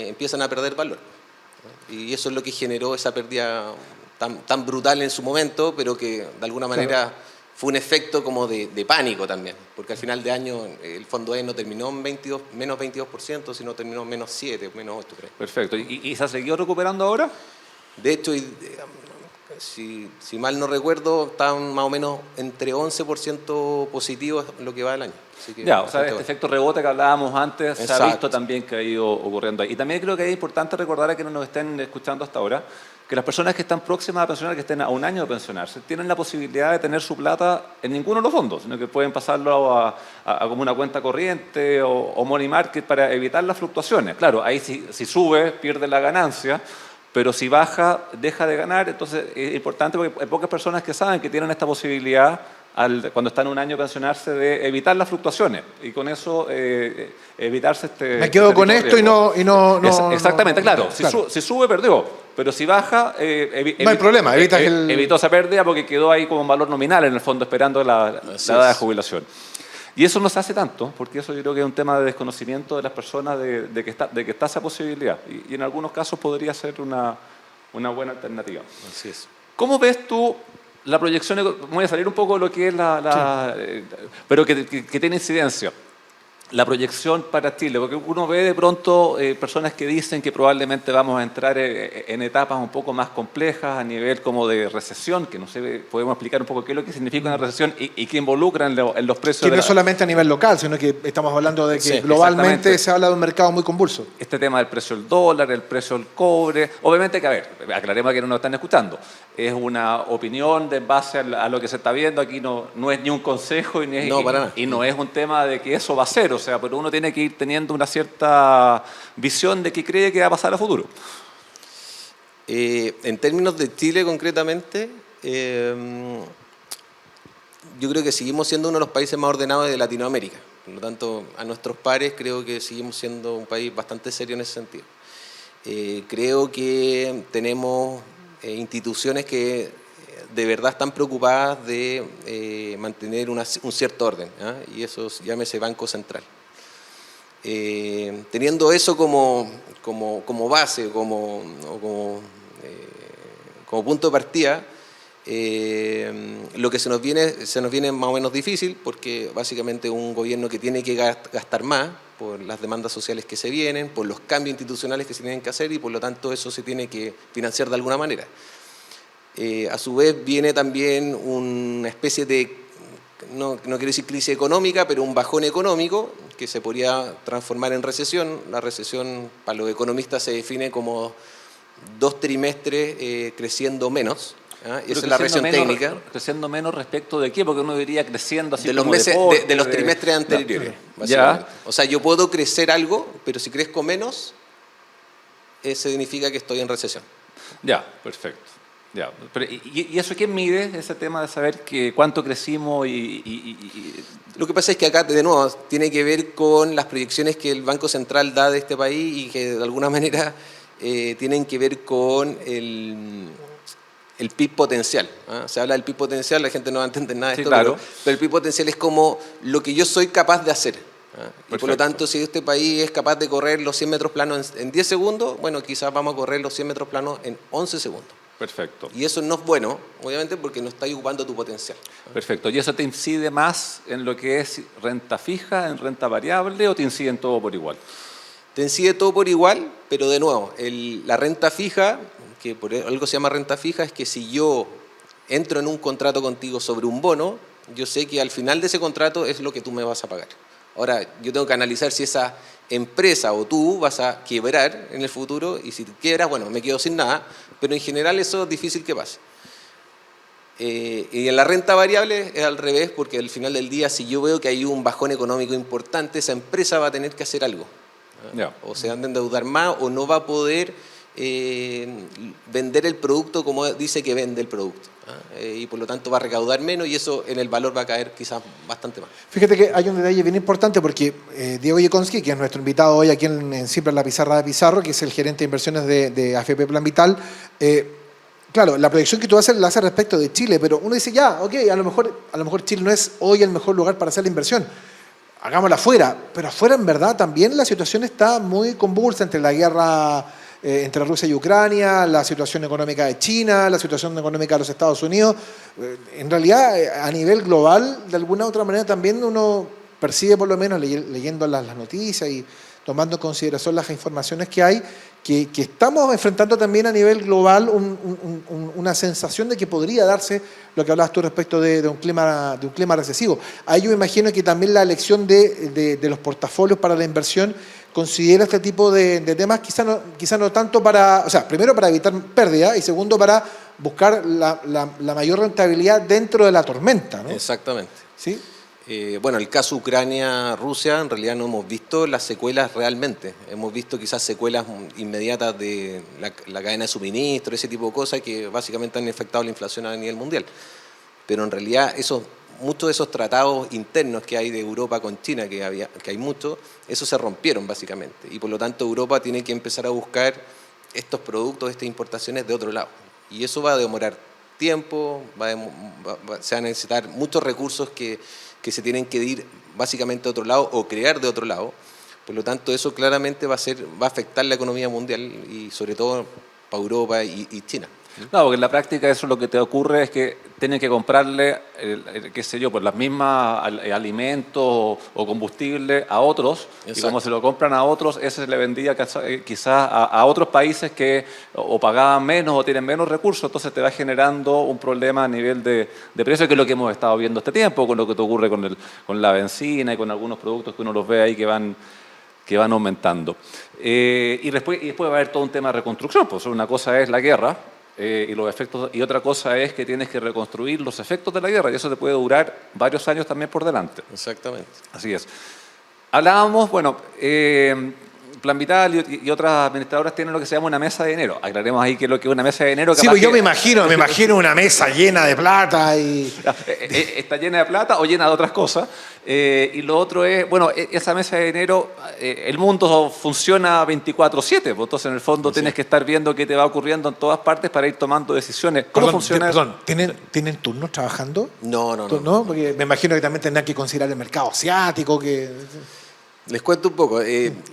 empiezan a perder valor, ¿no? Y eso es lo que generó esa pérdida tan brutal en su momento, pero que de alguna manera fue un efecto como de pánico también, porque al final de año el fondo E no terminó en menos 22%, sino terminó en menos 7, menos 8, creo. Perfecto. ¿Y se ha seguido recuperando ahora? De hecho, si mal no recuerdo, están más o menos entre 11% positivos en lo que va del año. Así que Ya, o sea, este efecto rebote que hablábamos antes se ha Exacto. visto también que ha ido ocurriendo ahí. Y también creo que es importante recordar a quienes nos estén escuchando hasta ahora que las personas que están próximas a pensionar, que estén a un año de pensionarse, tienen la posibilidad de tener su plata en ninguno de los fondos, sino que pueden pasarlo a como una cuenta corriente o money market para evitar las fluctuaciones. Claro, ahí si sube, pierde la ganancia, pero si baja, deja de ganar. Entonces es importante porque hay pocas personas que saben que tienen esta posibilidad cuando están un año a pensionarse de evitar las fluctuaciones y con eso evitarse Me quedo con esto y no... Exactamente, claro. Claro. Si sube, perdió. Pero si baja, No hay problema, evitas evitó esa pérdida porque quedó ahí como un valor nominal en el fondo esperando la edad de jubilación. Y eso no se hace tanto, porque eso yo creo que es un tema de desconocimiento de las personas de que está esa posibilidad. Y en algunos casos podría ser una buena alternativa. Así es. ¿Cómo ves tú la proyección? Voy a salir un poco de lo que es pero que tiene incidencia. La proyección para Chile, porque uno ve de pronto personas que dicen que probablemente vamos a entrar en etapas un poco más complejas a nivel como de recesión, que no sé, podemos explicar un poco qué es lo que significa una recesión y qué involucra en los precios. Que no es solamente a nivel local, sino que estamos hablando de que Sí, globalmente se habla de un mercado muy convulso. Este tema del precio del dólar, el precio del cobre. Obviamente que, a ver, aclaremos que no nos están escuchando. Es una opinión de base a lo que se está viendo. Aquí no es ni un consejo para nada. Y no es un tema de que eso va a ser. O sea, pero uno tiene que ir teniendo una cierta visión de qué cree que va a pasar a futuro. En términos de Chile concretamente, yo creo que seguimos siendo uno de los países más ordenados de Latinoamérica. Por lo tanto, a nuestros pares creo que seguimos siendo un país bastante serio en ese sentido. Creo que tenemos instituciones que de verdad están preocupadas de mantener un cierto orden, ¿ah? Y eso llámese Banco Central. Teniendo eso como base, como punto de partida, Lo que se nos viene más o menos difícil, porque básicamente un gobierno que tiene que gastar más por las demandas sociales que se vienen, por los cambios institucionales que se tienen que hacer, y por lo tanto eso se tiene que financiar de alguna manera. A su vez viene también una especie de, no quiero decir crisis económica, pero un bajón económico que se podría transformar en recesión. La recesión para los economistas se define como 2 trimestres creciendo menos. Esa es la recesión técnica. ¿Creciendo menos respecto de qué? Porque uno diría creciendo así de los como meses, deporte, de los trimestres anteriores. Ya. O sea, yo puedo crecer algo, pero si crezco menos, significa que estoy en recesión. Ya, perfecto. Ya. Pero, ¿y eso quién mide? Ese tema de saber cuánto crecimos Lo que pasa es que acá, de nuevo, tiene que ver con las proyecciones que el Banco Central da de este país y que de alguna manera tienen que ver con el PIB potencial. Se habla del PIB potencial, la gente no va a entender nada de Sí, esto, claro. pero el PIB potencial es como lo que yo soy capaz de hacer. Y por lo tanto, si este país es capaz de correr los 100 metros planos en 10 segundos, bueno, quizás vamos a correr los 100 metros planos en 11 segundos. Perfecto. Y eso no es bueno, obviamente, porque no estás ocupando tu potencial. Perfecto. ¿Y eso te incide más en lo que es renta fija, en renta variable, o te incide en todo por igual? Te incide todo por igual, pero de nuevo, la renta fija, que por algo se llama renta fija, es que si yo entro en un contrato contigo sobre un bono, yo sé que al final de ese contrato es lo que tú me vas a pagar. Ahora, yo tengo que analizar si esa empresa o tú vas a quebrar en el futuro, y si quiebras, bueno, me quedo sin nada, pero en general eso es difícil que pase. Y en la renta variable es al revés, porque al final del día, si yo veo que hay un bajón económico importante, esa empresa va a tener que hacer algo. Ya. O se van a endeudar más, o no va a poder vender el producto como dice que vende el producto. Y por lo tanto va a recaudar menos, y eso en el valor va a caer quizás bastante más. Fíjate que hay un detalle bien importante, porque Diego Yekonski, que es nuestro invitado hoy aquí en Siempre en la Pizarra de Pizarro, que es el gerente de inversiones de AFP Plan Vital, claro, la proyección que tú haces la haces respecto de Chile, pero uno dice, ya, ok, a lo mejor Chile no es hoy el mejor lugar para hacer la inversión. Hagámosla afuera, pero afuera en verdad también la situación está muy convulsa entre la guerra entre Rusia y Ucrania, la situación económica de China, la situación económica de los Estados Unidos. En realidad, a nivel global, de alguna u otra manera también uno percibe, por lo menos leyendo las noticias y tomando en consideración las informaciones que hay, que estamos enfrentando también a nivel global una sensación de que podría darse lo que hablabas tú respecto de un clima recesivo. Ahí yo me imagino que también la elección de los portafolios para la inversión considera este tipo de temas, quizá no tanto para, o sea, primero para evitar pérdida y segundo para buscar la mayor rentabilidad dentro de la tormenta, ¿no? Exactamente. ¿Sí? Bueno, el caso Ucrania-Rusia, en realidad no hemos visto las secuelas realmente. Hemos visto quizás secuelas inmediatas de la cadena de suministro, ese tipo de cosas que básicamente han afectado la inflación a nivel mundial. Pero en realidad muchos de esos tratados internos que hay de Europa con China, que hay muchos, esos se rompieron básicamente. Y por lo tanto Europa tiene que empezar a buscar estos productos, estas importaciones de otro lado. Y eso va a demorar tiempo, se van a necesitar muchos recursos que se tienen que ir básicamente a otro lado o crear de otro lado. Por lo tanto, eso claramente va a afectar la economía mundial y sobre todo para Europa y China. No, porque en la práctica eso lo que te ocurre es que tienen que comprarle, qué sé yo, pues las mismas alimentos o combustible a otros. Exacto. Y como se lo compran a otros, ese se le vendía quizás a otros países que o pagaban menos o tienen menos recursos, entonces te va generando un problema a nivel de precio, que es lo que hemos estado viendo este tiempo, con lo que te ocurre con la benzina y con algunos productos que uno los ve ahí que van aumentando. Y después va a haber todo un tema de reconstrucción, pues una cosa es la guerra, y los efectos, y otra cosa es que tienes que reconstruir los efectos de la guerra, y eso te puede durar varios años también por delante. Exactamente. Así es. Hablábamos, bueno, Plan Vital y otras administradoras tienen lo que se llama una mesa de dinero. Aclaremos ahí qué es lo que es una mesa de dinero. Sí, pues yo me imagino una mesa llena de plata y... Está llena de plata o llena de otras cosas. Y lo otro es, bueno, esa mesa de dinero, el mundo funciona 24/7, pues entonces en el fondo tienes que estar viendo qué te va ocurriendo en todas partes para ir tomando decisiones. ¿Cómo funciona eso? ¿Tienen turnos trabajando? No. ¿No? Porque me imagino que también tendrán que considerar el mercado asiático, que... Les cuento un poco.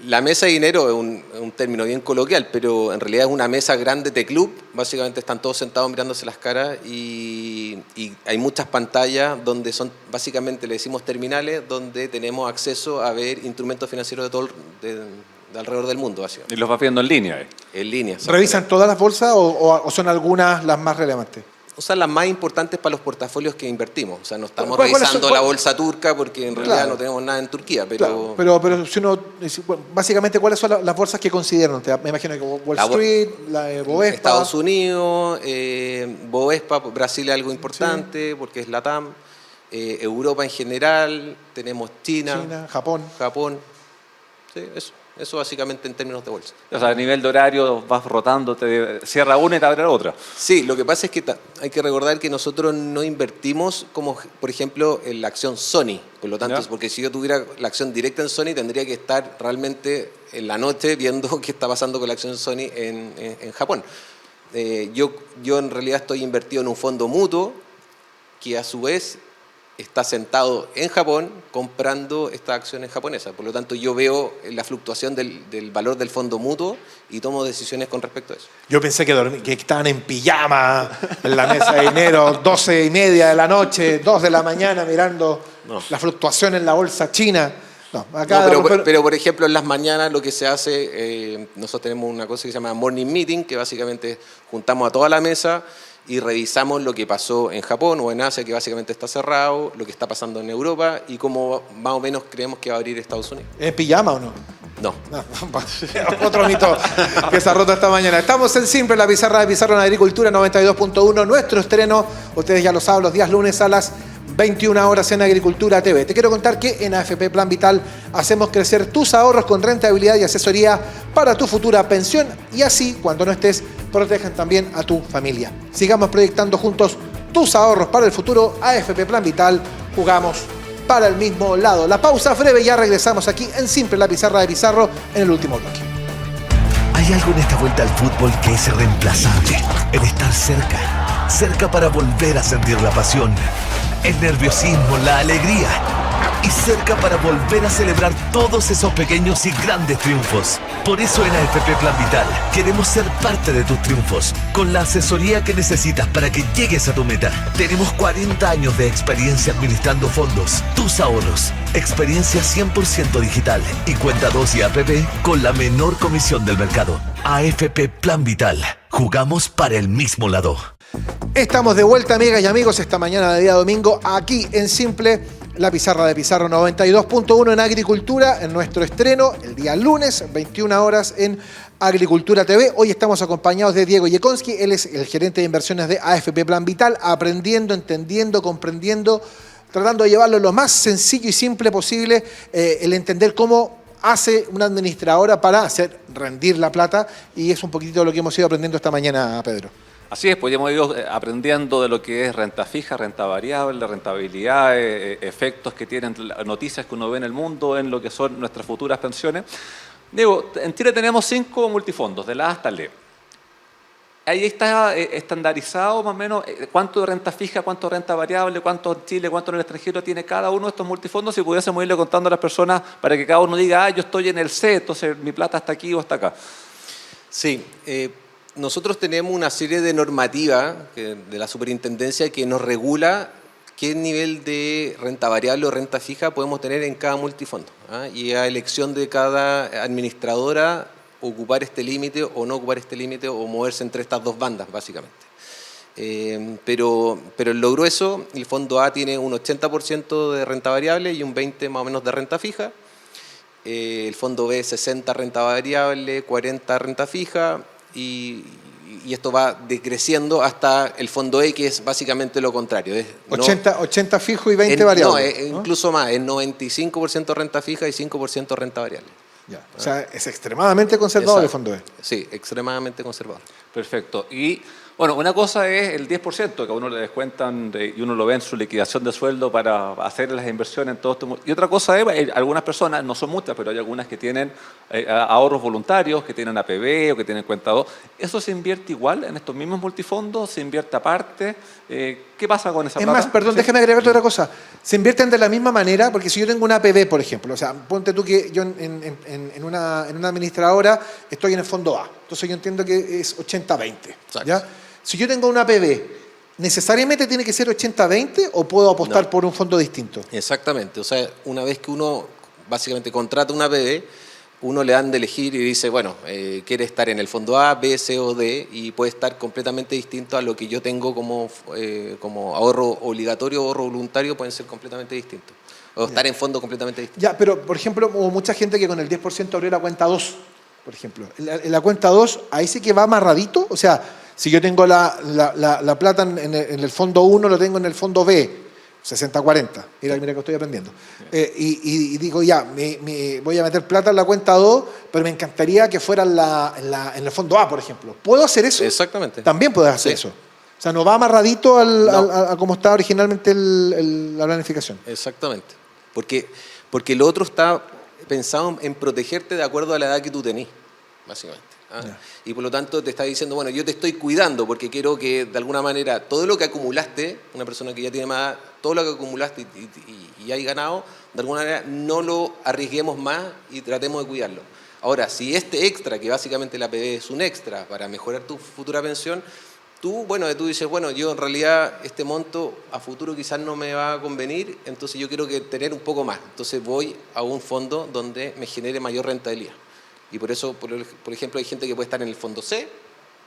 La mesa de dinero es un término bien coloquial, pero en realidad es una mesa grande de club. Básicamente están todos sentados mirándose las caras y hay muchas pantallas donde son, básicamente le decimos terminales, donde tenemos acceso a ver instrumentos financieros de alrededor del mundo. Básicamente. Y los vas viendo en línea. En línea. ¿Revisan todas las bolsas o son algunas las más relevantes? O sea, las más importantes para los portafolios que invertimos. O sea, no estamos ¿Cuáles son- revisando la bolsa turca porque en realidad Claro. no tenemos nada en Turquía. Claro, pero si uno, bueno, básicamente, ¿cuáles son las bolsas que consideran? Me imagino que Wall La Street, la Bovespa. Estados Unidos, Bovespa, Brasil es algo importante porque es LATAM, Europa en general, tenemos China, Japón. Sí, eso básicamente en términos de bolsa. O sea, a nivel de horario vas rotando, te cierra una y te abre otra. Sí, lo que pasa es que hay que recordar que nosotros no invertimos como, por ejemplo, en la acción Sony. Por lo tanto, ¿Ya? porque si yo tuviera la acción directa en Sony, tendría que estar realmente en la noche viendo qué está pasando con la acción Sony en Japón. Yo en realidad estoy invertido en un fondo mutuo que a su vez está sentado en Japón comprando estas acciones japonesas. Por lo tanto, yo veo la fluctuación del valor del fondo mutuo y tomo decisiones con respecto a eso. Yo pensé que estaban en pijama en la mesa de dinero, 12:30 de la noche, 2 de la mañana, mirando la fluctuación en la bolsa china. No, acá pero, por ejemplo, en las mañanas lo que se hace, nosotros tenemos una cosa que se llama Morning Meeting, que básicamente juntamos a toda la mesa y revisamos lo que pasó en Japón o en Asia, que básicamente está cerrado, lo que está pasando en Europa y cómo más o menos creemos que va a abrir Estados Unidos. ¿En pijama o no? No. Otro mito que se ha roto esta mañana. Estamos en Simple, la pizarra de Pizarro en Agricultura 92.1. Nuestro estreno, ustedes ya lo saben, los días lunes a las 21 horas en Agricultura TV. Te quiero contar que en AFP Plan Vital hacemos crecer tus ahorros con rentabilidad y asesoría para tu futura pensión y así, cuando no estés, protejan también a tu familia. Sigamos proyectando juntos tus ahorros para el futuro. AFP Plan Vital, jugamos para el mismo lado. La pausa breve, ya regresamos aquí en Simple, la pizarra de Pizarro en el último bloque. Hay algo en esta vuelta al fútbol que es irreemplazable. El estar cerca. Cerca para volver a sentir la pasión, el nerviosismo, la alegría. Y cerca para volver a celebrar todos esos pequeños y grandes triunfos. Por eso en AFP Plan Vital queremos ser parte de tus triunfos, con la asesoría que necesitas para que llegues a tu meta. Tenemos 40 años de experiencia administrando fondos, tus ahorros, experiencia 100% digital y cuenta 2 y APP con la menor comisión del mercado. AFP Plan Vital, jugamos para el mismo lado. Estamos de vuelta, amigas y amigos, esta mañana de día domingo, aquí en Simple, la pizarra de Pizarro 92.1 en Agricultura, en nuestro estreno, el día lunes, 21 horas en Agricultura TV. Hoy estamos acompañados de Diego Yekonski, él es el gerente de inversiones de AFP Plan Vital, aprendiendo, entendiendo, comprendiendo, tratando de llevarlo lo más sencillo y simple posible, el entender cómo hace una administradora para hacer rendir la plata, y es un poquitito lo que hemos ido aprendiendo esta mañana, Pedro. Así es, pues ya hemos ido aprendiendo de lo que es renta fija, renta variable, rentabilidad, efectos que tienen noticias que uno ve en el mundo en lo que son nuestras futuras pensiones. Diego, en Chile tenemos 5 multifondos, de la A hasta la E. Ahí está estandarizado más o menos cuánto de renta fija, cuánto de renta variable, cuánto en Chile, cuánto en el extranjero tiene cada uno de estos multifondos, si pudiésemos irle contando a las personas para que cada uno diga, yo estoy en el C, entonces mi plata está aquí o está acá. Sí, nosotros tenemos una serie de normativas de la superintendencia que nos regula qué nivel de renta variable o renta fija podemos tener en cada multifondo, ¿ah? Y a elección de cada administradora ocupar este límite o no ocupar este límite o moverse entre estas dos bandas, básicamente. Pero en lo grueso, el fondo A tiene un 80% de renta variable y un 20% más o menos de renta fija. El fondo B 60 renta variable, 40 renta fija y esto va decreciendo hasta el fondo E, que es básicamente lo contrario. Es 80 fijo y 20 variable. No, incluso más, es 95% renta fija y 5% renta variable. Ya. O sea, es extremadamente conservador el fondo E. Sí, extremadamente conservador. Perfecto. Y Bueno, una cosa es el 10% que a uno le descuentan y uno lo ve en su liquidación de sueldo para hacer las inversiones en todo esto. Y otra cosa es, algunas personas, no son muchas, pero hay algunas que tienen ahorros voluntarios, que tienen APB o que tienen cuenta 2. ¿Eso se invierte igual en estos mismos multifondos? ¿Se invierte aparte? ¿Qué pasa con esa plata? Es más, perdón, ¿Sí? déjame agregarte otra cosa. Se invierten de la misma manera, porque si yo tengo una APB, por ejemplo, o sea, ponte tú que yo en una administradora estoy en el fondo A, entonces yo entiendo que es 80-20, ¿ya? Si yo tengo una APB, ¿necesariamente tiene que ser 80-20 o puedo apostar por un fondo distinto? Exactamente, o sea, una vez que uno básicamente contrata una APB, uno le dan de elegir y dice, bueno, quiere estar en el fondo A, B, C o D, y puede estar completamente distinto a lo que yo tengo como ahorro obligatorio o ahorro voluntario, pueden ser completamente distintos. O estar en fondo completamente distinto. Ya, pero por ejemplo, hubo mucha gente que con el 10% abrió la cuenta 2, por ejemplo. En la cuenta 2, ahí sí que va amarradito, o sea, si yo tengo la plata en el fondo 1, lo tengo en el fondo B, 60-40. Mira que estoy aprendiendo. Y digo, ya, voy a meter plata en la cuenta 2, pero me encantaría que fuera en el fondo A, por ejemplo. ¿Puedo hacer eso? Exactamente. También puedes hacer eso. O sea, no va amarradito a como estaba originalmente la planificación. Exactamente. Porque lo otro está pensado en protegerte de acuerdo a la edad que tú tenés, básicamente. Y por lo tanto te está diciendo, bueno, yo te estoy cuidando porque quiero que de alguna manera todo lo que acumulaste, una persona que ya tiene más edad, todo lo que acumulaste y hay ganado, de alguna manera no lo arriesguemos más y tratemos de cuidarlo. Ahora, si este extra, que básicamente la APB es un extra para mejorar tu futura pensión, tú dices, bueno, yo en realidad este monto a futuro quizás no me va a convenir, entonces yo quiero tener un poco más. Entonces voy a un fondo donde me genere mayor rentabilidad. Y por eso, por ejemplo, hay gente que puede estar en el fondo C,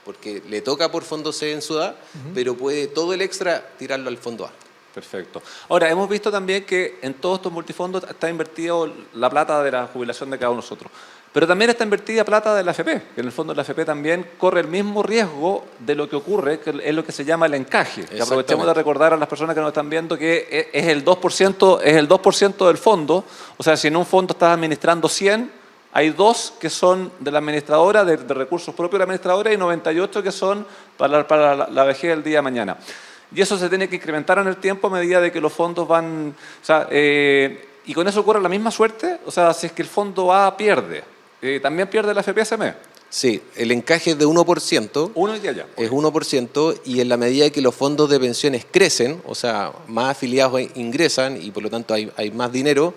porque le toca por fondo C en su edad, pero puede todo el extra tirarlo al fondo A. Perfecto. Ahora, hemos visto también que en todos estos multifondos está invertido la plata de la jubilación de cada uno de nosotros. Pero también está invertida plata de la AFP, que en el fondo la AFP también corre el mismo riesgo de lo que ocurre, que es lo que se llama el encaje. Que aprovechemos de recordar a las personas que nos están viendo que es el 2% del fondo. O sea, si en un fondo estás administrando 100, hay 2 que son de la administradora, de recursos propios de la administradora, y 98 que son para la vejez del día de mañana. Y eso se tiene que incrementar en el tiempo a medida de que los fondos van... O sea, y con eso ocurre la misma suerte. O sea, si es que el fondo A pierde, ¿también pierde la FPSM? Sí, el encaje es de 1%. Uno y de allá. Es 1%, y en la medida que los fondos de pensiones crecen, o sea, más afiliados ingresan y por lo tanto hay más dinero,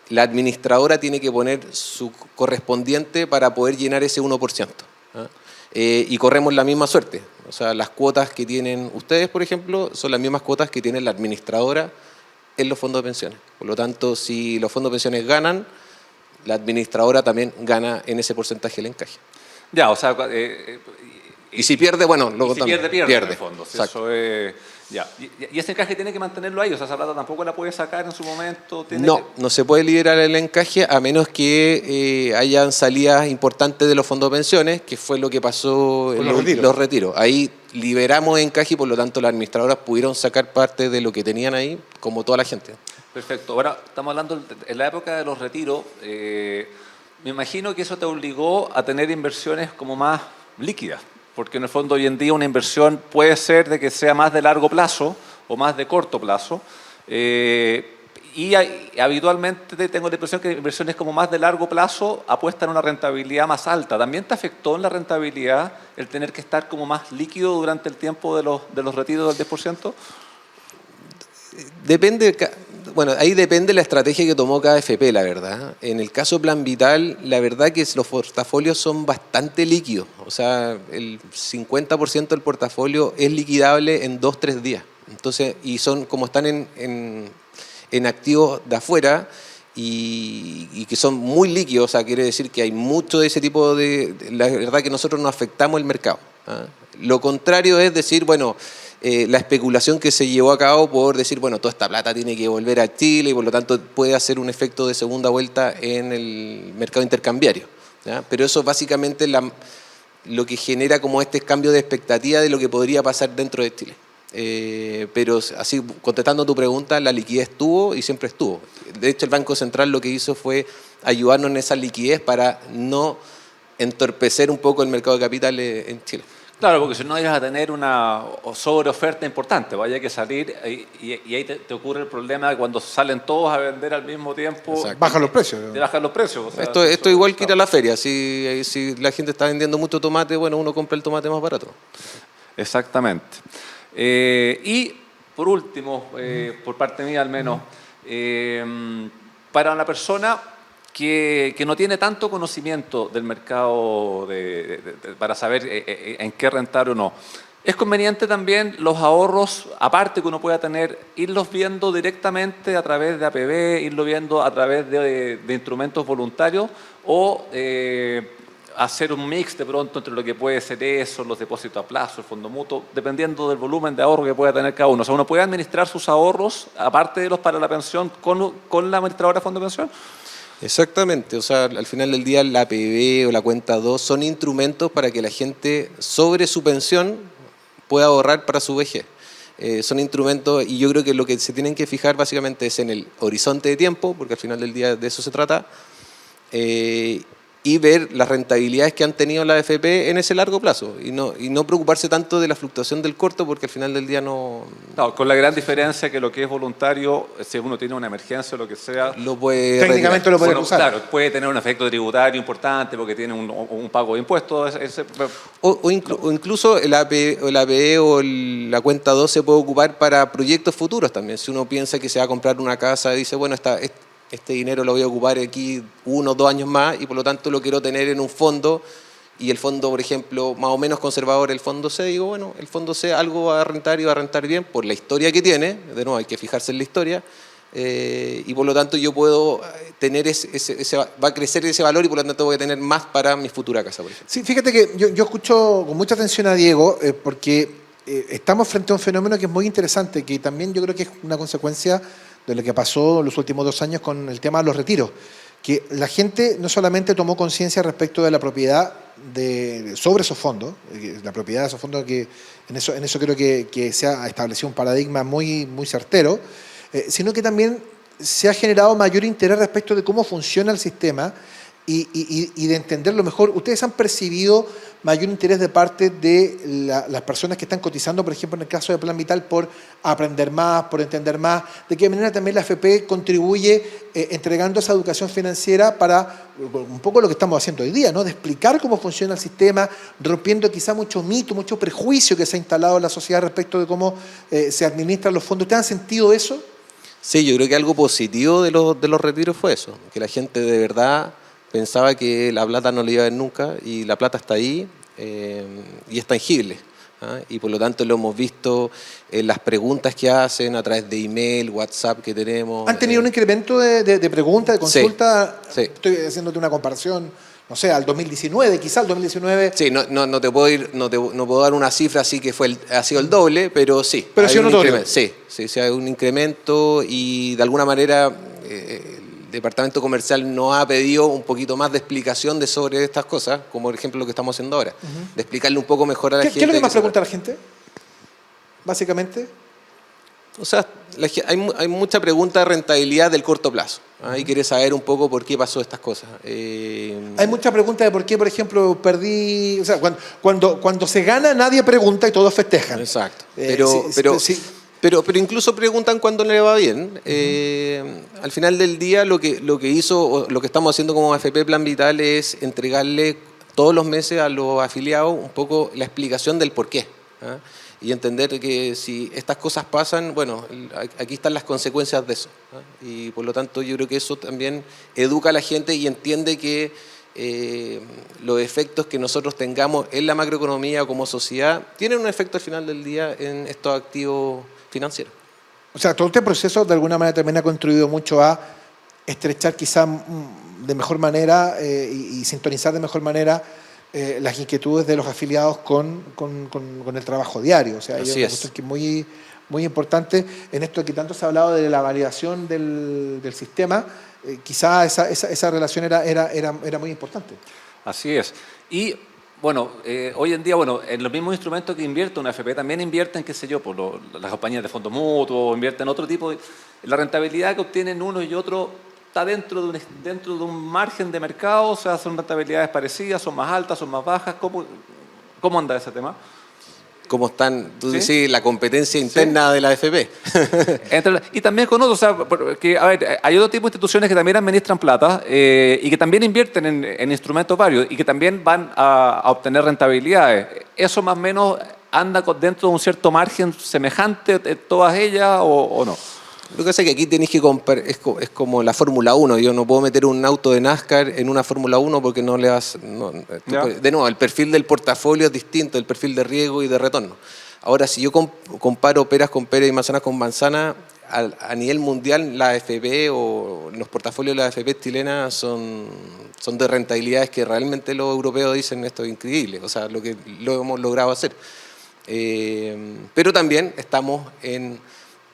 la administradora tiene que poner su correspondiente para poder llenar ese 1%. Y corremos la misma suerte. O sea, las cuotas que tienen ustedes, por ejemplo, son las mismas cuotas que tiene la administradora en los fondos de pensiones. Por lo tanto, si los fondos de pensiones ganan, la administradora también gana en ese porcentaje el encaje. Ya, o sea... y si pierde, bueno, luego si también pierde en el fondo. Si Exacto. eso es... Ya. Y ese encaje tiene que mantenerlo ahí, o sea, esa plata tampoco la puede sacar en su momento. No se puede liberar el encaje a menos que hayan salidas importantes de los fondos de pensiones, que fue lo que pasó en los retiros. Ahí liberamos encaje y por lo tanto las administradoras pudieron sacar parte de lo que tenían ahí, como toda la gente. Perfecto. Ahora, estamos hablando en la época de los retiros, me imagino que eso te obligó a tener inversiones como más líquidas. Porque en el fondo hoy en día una inversión puede ser de que sea más de largo plazo o más de corto plazo. Y habitualmente tengo la impresión que inversiones como más de largo plazo apuestan a una rentabilidad más alta. ¿También te afectó en la rentabilidad el tener que estar como más líquido durante el tiempo de los retiros del 10%? Ahí depende la estrategia que tomó cada FP, la verdad. En el caso Plan Vital, la verdad que los portafolios son bastante líquidos. O sea, el 50% del portafolio es liquidable en 2-3 días. Entonces, y son como están en activos de afuera y que son muy líquidos, o sea, quiere decir que hay mucho de ese tipo la verdad que nosotros no afectamos el mercado. Lo contrario es decir, bueno, la especulación que se llevó a cabo por decir, bueno, toda esta plata tiene que volver a Chile y por lo tanto puede hacer un efecto de segunda vuelta en el mercado intercambiario, ¿ya? Pero eso básicamente lo que genera como este cambio de expectativa de lo que podría pasar dentro de Chile. Pero así, contestando tu pregunta, la liquidez estuvo y siempre estuvo. De hecho, el Banco Central lo que hizo fue ayudarnos en esa liquidez para no entorpecer un poco el mercado de capitales en Chile. Claro, porque si no ibas a tener una sobreoferta importante, vaya que salir y ahí te ocurre el problema de cuando salen todos a vender al mismo tiempo. Exacto. Bajan los precios. Te bajan los precios. O sea, Esto igual que ir a la feria. Si la gente está vendiendo mucho tomate, bueno, uno compra el tomate más barato. Exactamente. Y por último, por parte mía al menos, para una persona que no tiene tanto conocimiento del mercado para saber en qué rentar o no, es conveniente también los ahorros, aparte que uno pueda tener, irlos viendo directamente a través de APB, irlo viendo a través de instrumentos voluntarios o hacer un mix de pronto entre lo que puede ser eso, los depósitos a plazo, el fondo mutuo, dependiendo del volumen de ahorro que pueda tener cada uno. O sea, uno puede administrar sus ahorros, aparte de los para la pensión, con la administradora de fondo de pensión. Exactamente, o sea, al final del día la APB o la cuenta 2 son instrumentos para que la gente sobre su pensión pueda ahorrar para su vejez. Son instrumentos y yo creo que lo que se tienen que fijar básicamente es en el horizonte de tiempo, porque al final del día de eso se trata, y ver las rentabilidades que han tenido la AFP en ese largo plazo y no preocuparse tanto de la fluctuación del corto porque al final del día no, con la gran diferencia que lo que es voluntario, si uno tiene una emergencia o lo que sea, lo puede técnicamente retirar. lo puede bueno, usar. claro, puede tener un efecto tributario importante porque tiene un pago de impuestos. O incluso el APE o la cuenta 2 se puede ocupar para proyectos futuros también. Si uno piensa que se va a comprar una casa y dice, bueno, este dinero lo voy a ocupar aquí 1 o 2 años más y por lo tanto lo quiero tener en un fondo y el fondo, por ejemplo, más o menos conservador, el fondo C, digo, bueno, el fondo C algo va a rentar y va a rentar bien por la historia que tiene, de nuevo hay que fijarse en la historia, y por lo tanto yo puedo tener va a crecer ese valor y por lo tanto voy a tener más para mi futura casa, por ejemplo. Sí, fíjate que yo escucho con mucha atención a Diego porque estamos frente a un fenómeno que es muy interesante, que también yo creo que es una consecuencia de lo que pasó en los últimos 2 años con el tema de los retiros, que la gente no solamente tomó conciencia respecto de la propiedad sobre esos fondos, la propiedad de esos fondos, que en eso creo que se ha establecido un paradigma muy, muy certero, sino que también se ha generado mayor interés respecto de cómo funciona el sistema y de entenderlo mejor. ¿Ustedes han percibido mayor interés de parte de las personas que están cotizando, por ejemplo, en el caso de Plan Vital, por aprender más, por entender más? ¿De qué manera también la AFP contribuye entregando esa educación financiera para un poco lo que estamos haciendo hoy día, ¿no? De explicar cómo funciona el sistema, rompiendo quizá mucho mito, mucho prejuicio que se ha instalado en la sociedad respecto de cómo se administran los fondos? ¿Ustedes han sentido eso? Sí, yo creo que algo positivo de los retiros fue eso, que la gente de verdad pensaba que la plata no le iba a ver nunca y la plata está ahí y es tangible. Y por lo tanto lo hemos visto en las preguntas que hacen a través de email, WhatsApp que tenemos. ¿Han tenido un incremento de preguntas, de consultas? Sí. Estoy haciéndote una comparación, no sé, al 2019, quizá al 2019. Sí, no te puedo dar una cifra así que ha sido el doble, pero sí. Pero sí, notorio. Sí, hay un incremento y de alguna manera el departamento comercial nos ha pedido un poquito más de explicación sobre estas cosas, como por ejemplo lo que estamos haciendo ahora, de explicarle un poco mejor a la gente. ¿Qué es lo que más pregunta la gente? Básicamente. O sea, hay mucha pregunta de rentabilidad del corto plazo. Y quiere saber un poco por qué pasó estas cosas. Hay mucha pregunta de por qué, por ejemplo, perdí. O sea, cuando se gana, nadie pregunta y todos festejan. Exacto. Pero Pero incluso preguntan cuándo le va bien. Al final del día lo que hizo, o lo que estamos haciendo como AFP Plan Vital es entregarle todos los meses a los afiliados un poco la explicación del por qué. Y entender que si estas cosas pasan, bueno, aquí están las consecuencias de eso. Y por lo tanto yo creo que eso también educa a la gente y entiende que los efectos que nosotros tengamos en la macroeconomía como sociedad tienen un efecto al final del día en estos activos financieros. O sea, todo este proceso de alguna manera también ha contribuido mucho a estrechar quizá de mejor manera y sintonizar de mejor manera las inquietudes de los afiliados con el trabajo diario. O sea, Así hay una es. cuestión que es muy, muy importante en esto que tanto se ha hablado de la validación del sistema. Quizá esa relación era muy importante. Así es. Y bueno, hoy en día, en los mismos instrumentos que invierte una AFP, también invierten, qué sé yo, por las compañías de fondos mutuos, invierten otro tipo de... La rentabilidad que obtienen uno y otro está dentro de un margen de mercado, o sea, son rentabilidades parecidas, son más altas, son más bajas. ¿Cómo ¿Cómo anda ese tema? ¿Cómo están? Tú ¿Sí? decís la competencia interna de la AFP. Y también con otros, o sea, porque, a ver, hay otro tipo de instituciones que también administran plata y que también invierten en instrumentos varios y que también van a obtener rentabilidades. ¿Eso más o menos anda dentro de un cierto margen semejante de todas ellas o no? Lo que pasa es que aquí tenéis que comparar, es como la Fórmula 1. Yo no puedo meter un auto de NASCAR en una Fórmula 1 porque no le vas... de nuevo, el perfil del portafolio es distinto, el perfil de riesgo y de retorno. Ahora, si yo comparo peras con peras y manzanas con manzanas, a nivel mundial la AFP o los portafolios de la AFP chilena son de rentabilidades que realmente los europeos dicen esto es increíble, o sea, lo hemos logrado hacer. Pero también estamos en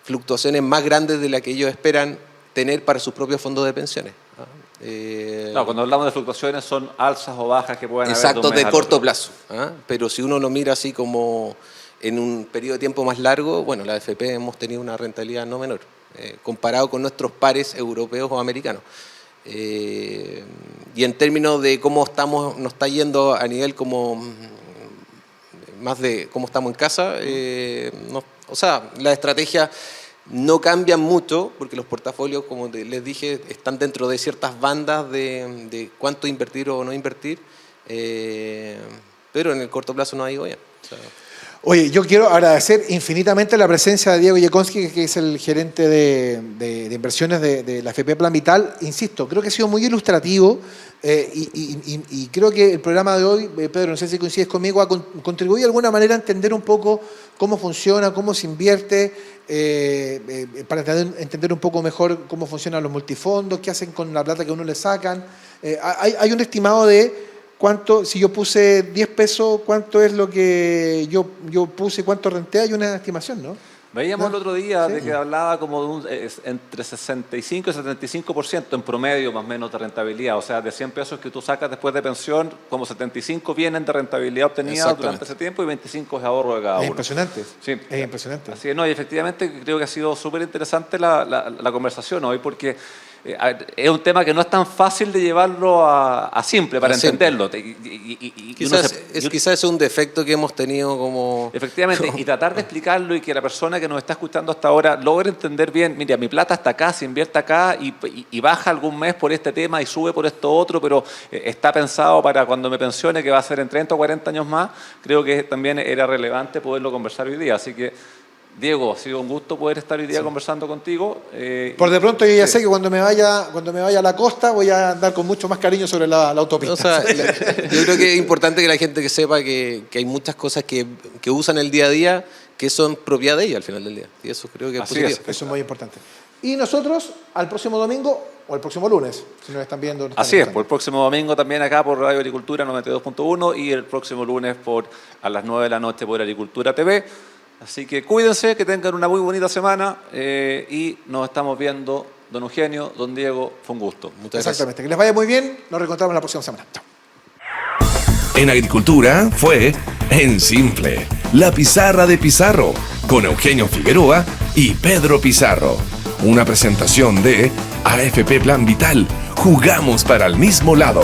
fluctuaciones más grandes de las que ellos esperan tener para sus propios fondos de pensiones. Claro, cuando hablamos de fluctuaciones son alzas o bajas que pueden haber. Exacto, de corto plazo. Pero si uno lo mira así como en un periodo de tiempo más largo, bueno, la AFP hemos tenido una rentabilidad no menor, comparado con nuestros pares europeos o americanos. Y en términos de cómo nos está yendo a nivel como más de cómo estamos en casa, o sea, la estrategia no cambia mucho porque los portafolios, como les dije, están dentro de ciertas bandas de cuánto invertir o no invertir, pero en el corto plazo no ha ido bien. O sea, Oye, yo quiero agradecer infinitamente la presencia de Diego Jaconski, que es el gerente de inversiones de la AFP Plan Vital. Insisto, creo que ha sido muy ilustrativo y creo que el programa de hoy, Pedro, no sé si coincides conmigo, ha contribuido de alguna manera a entender un poco cómo funciona, cómo se invierte, para entender un poco mejor cómo funcionan los multifondos, qué hacen con la plata que uno le sacan. Hay un estimado de cuánto, si yo puse 10 pesos, cuánto es lo que yo puse, cuánto renté, hay una estimación, ¿no? Veíamos el otro día Sí. de que hablaba como de entre 65 y 75% en promedio más o menos de rentabilidad. O sea, de 100 pesos que tú sacas después de pensión, como 75 vienen de rentabilidad obtenida durante ese tiempo y 25 es ahorro de cada uno. Es impresionante. Sí. Es impresionante. Así es, no, y efectivamente creo que ha sido súper interesante la conversación hoy porque es un tema que no es tan fácil de llevarlo a simple para entenderlo. quizás es un defecto que hemos tenido como... Efectivamente, y tratar de explicarlo y que la persona que nos está escuchando hasta ahora logre entender bien, mira, mi plata está acá, se invierte acá y baja algún mes por este tema y sube por esto otro, pero está pensado para cuando me pensione, que va a ser en 30 o 40 años más, creo que también era relevante poderlo conversar hoy día. Así que, Diego, ha sido un gusto poder estar hoy día conversando contigo. Por de pronto yo ya sé que cuando me vaya a la costa voy a andar con mucho más cariño sobre la autopista. O sea, yo creo que es importante que la gente que sepa que hay muchas cosas que usan el día a día que son propiedad de ella al final del día. Y eso creo que es positivo. Eso es muy importante. Y nosotros, al próximo domingo o el próximo lunes, si nos están viendo. Así es, por el próximo domingo también acá por Radio Agricultura 92.1 y el próximo lunes a las 9 de la noche por Agricultura TV. Así que cuídense, que tengan una muy bonita semana y nos estamos viendo, don Eugenio, don Diego, fue un gusto. Muchas gracias. Que les vaya muy bien, nos reencontramos la próxima semana. Chao. En Agricultura fue En Simple, la pizarra de Pizarro, con Eugenio Figueroa y Pedro Pizarro. Una presentación de AFP Plan Vital, jugamos para el mismo lado.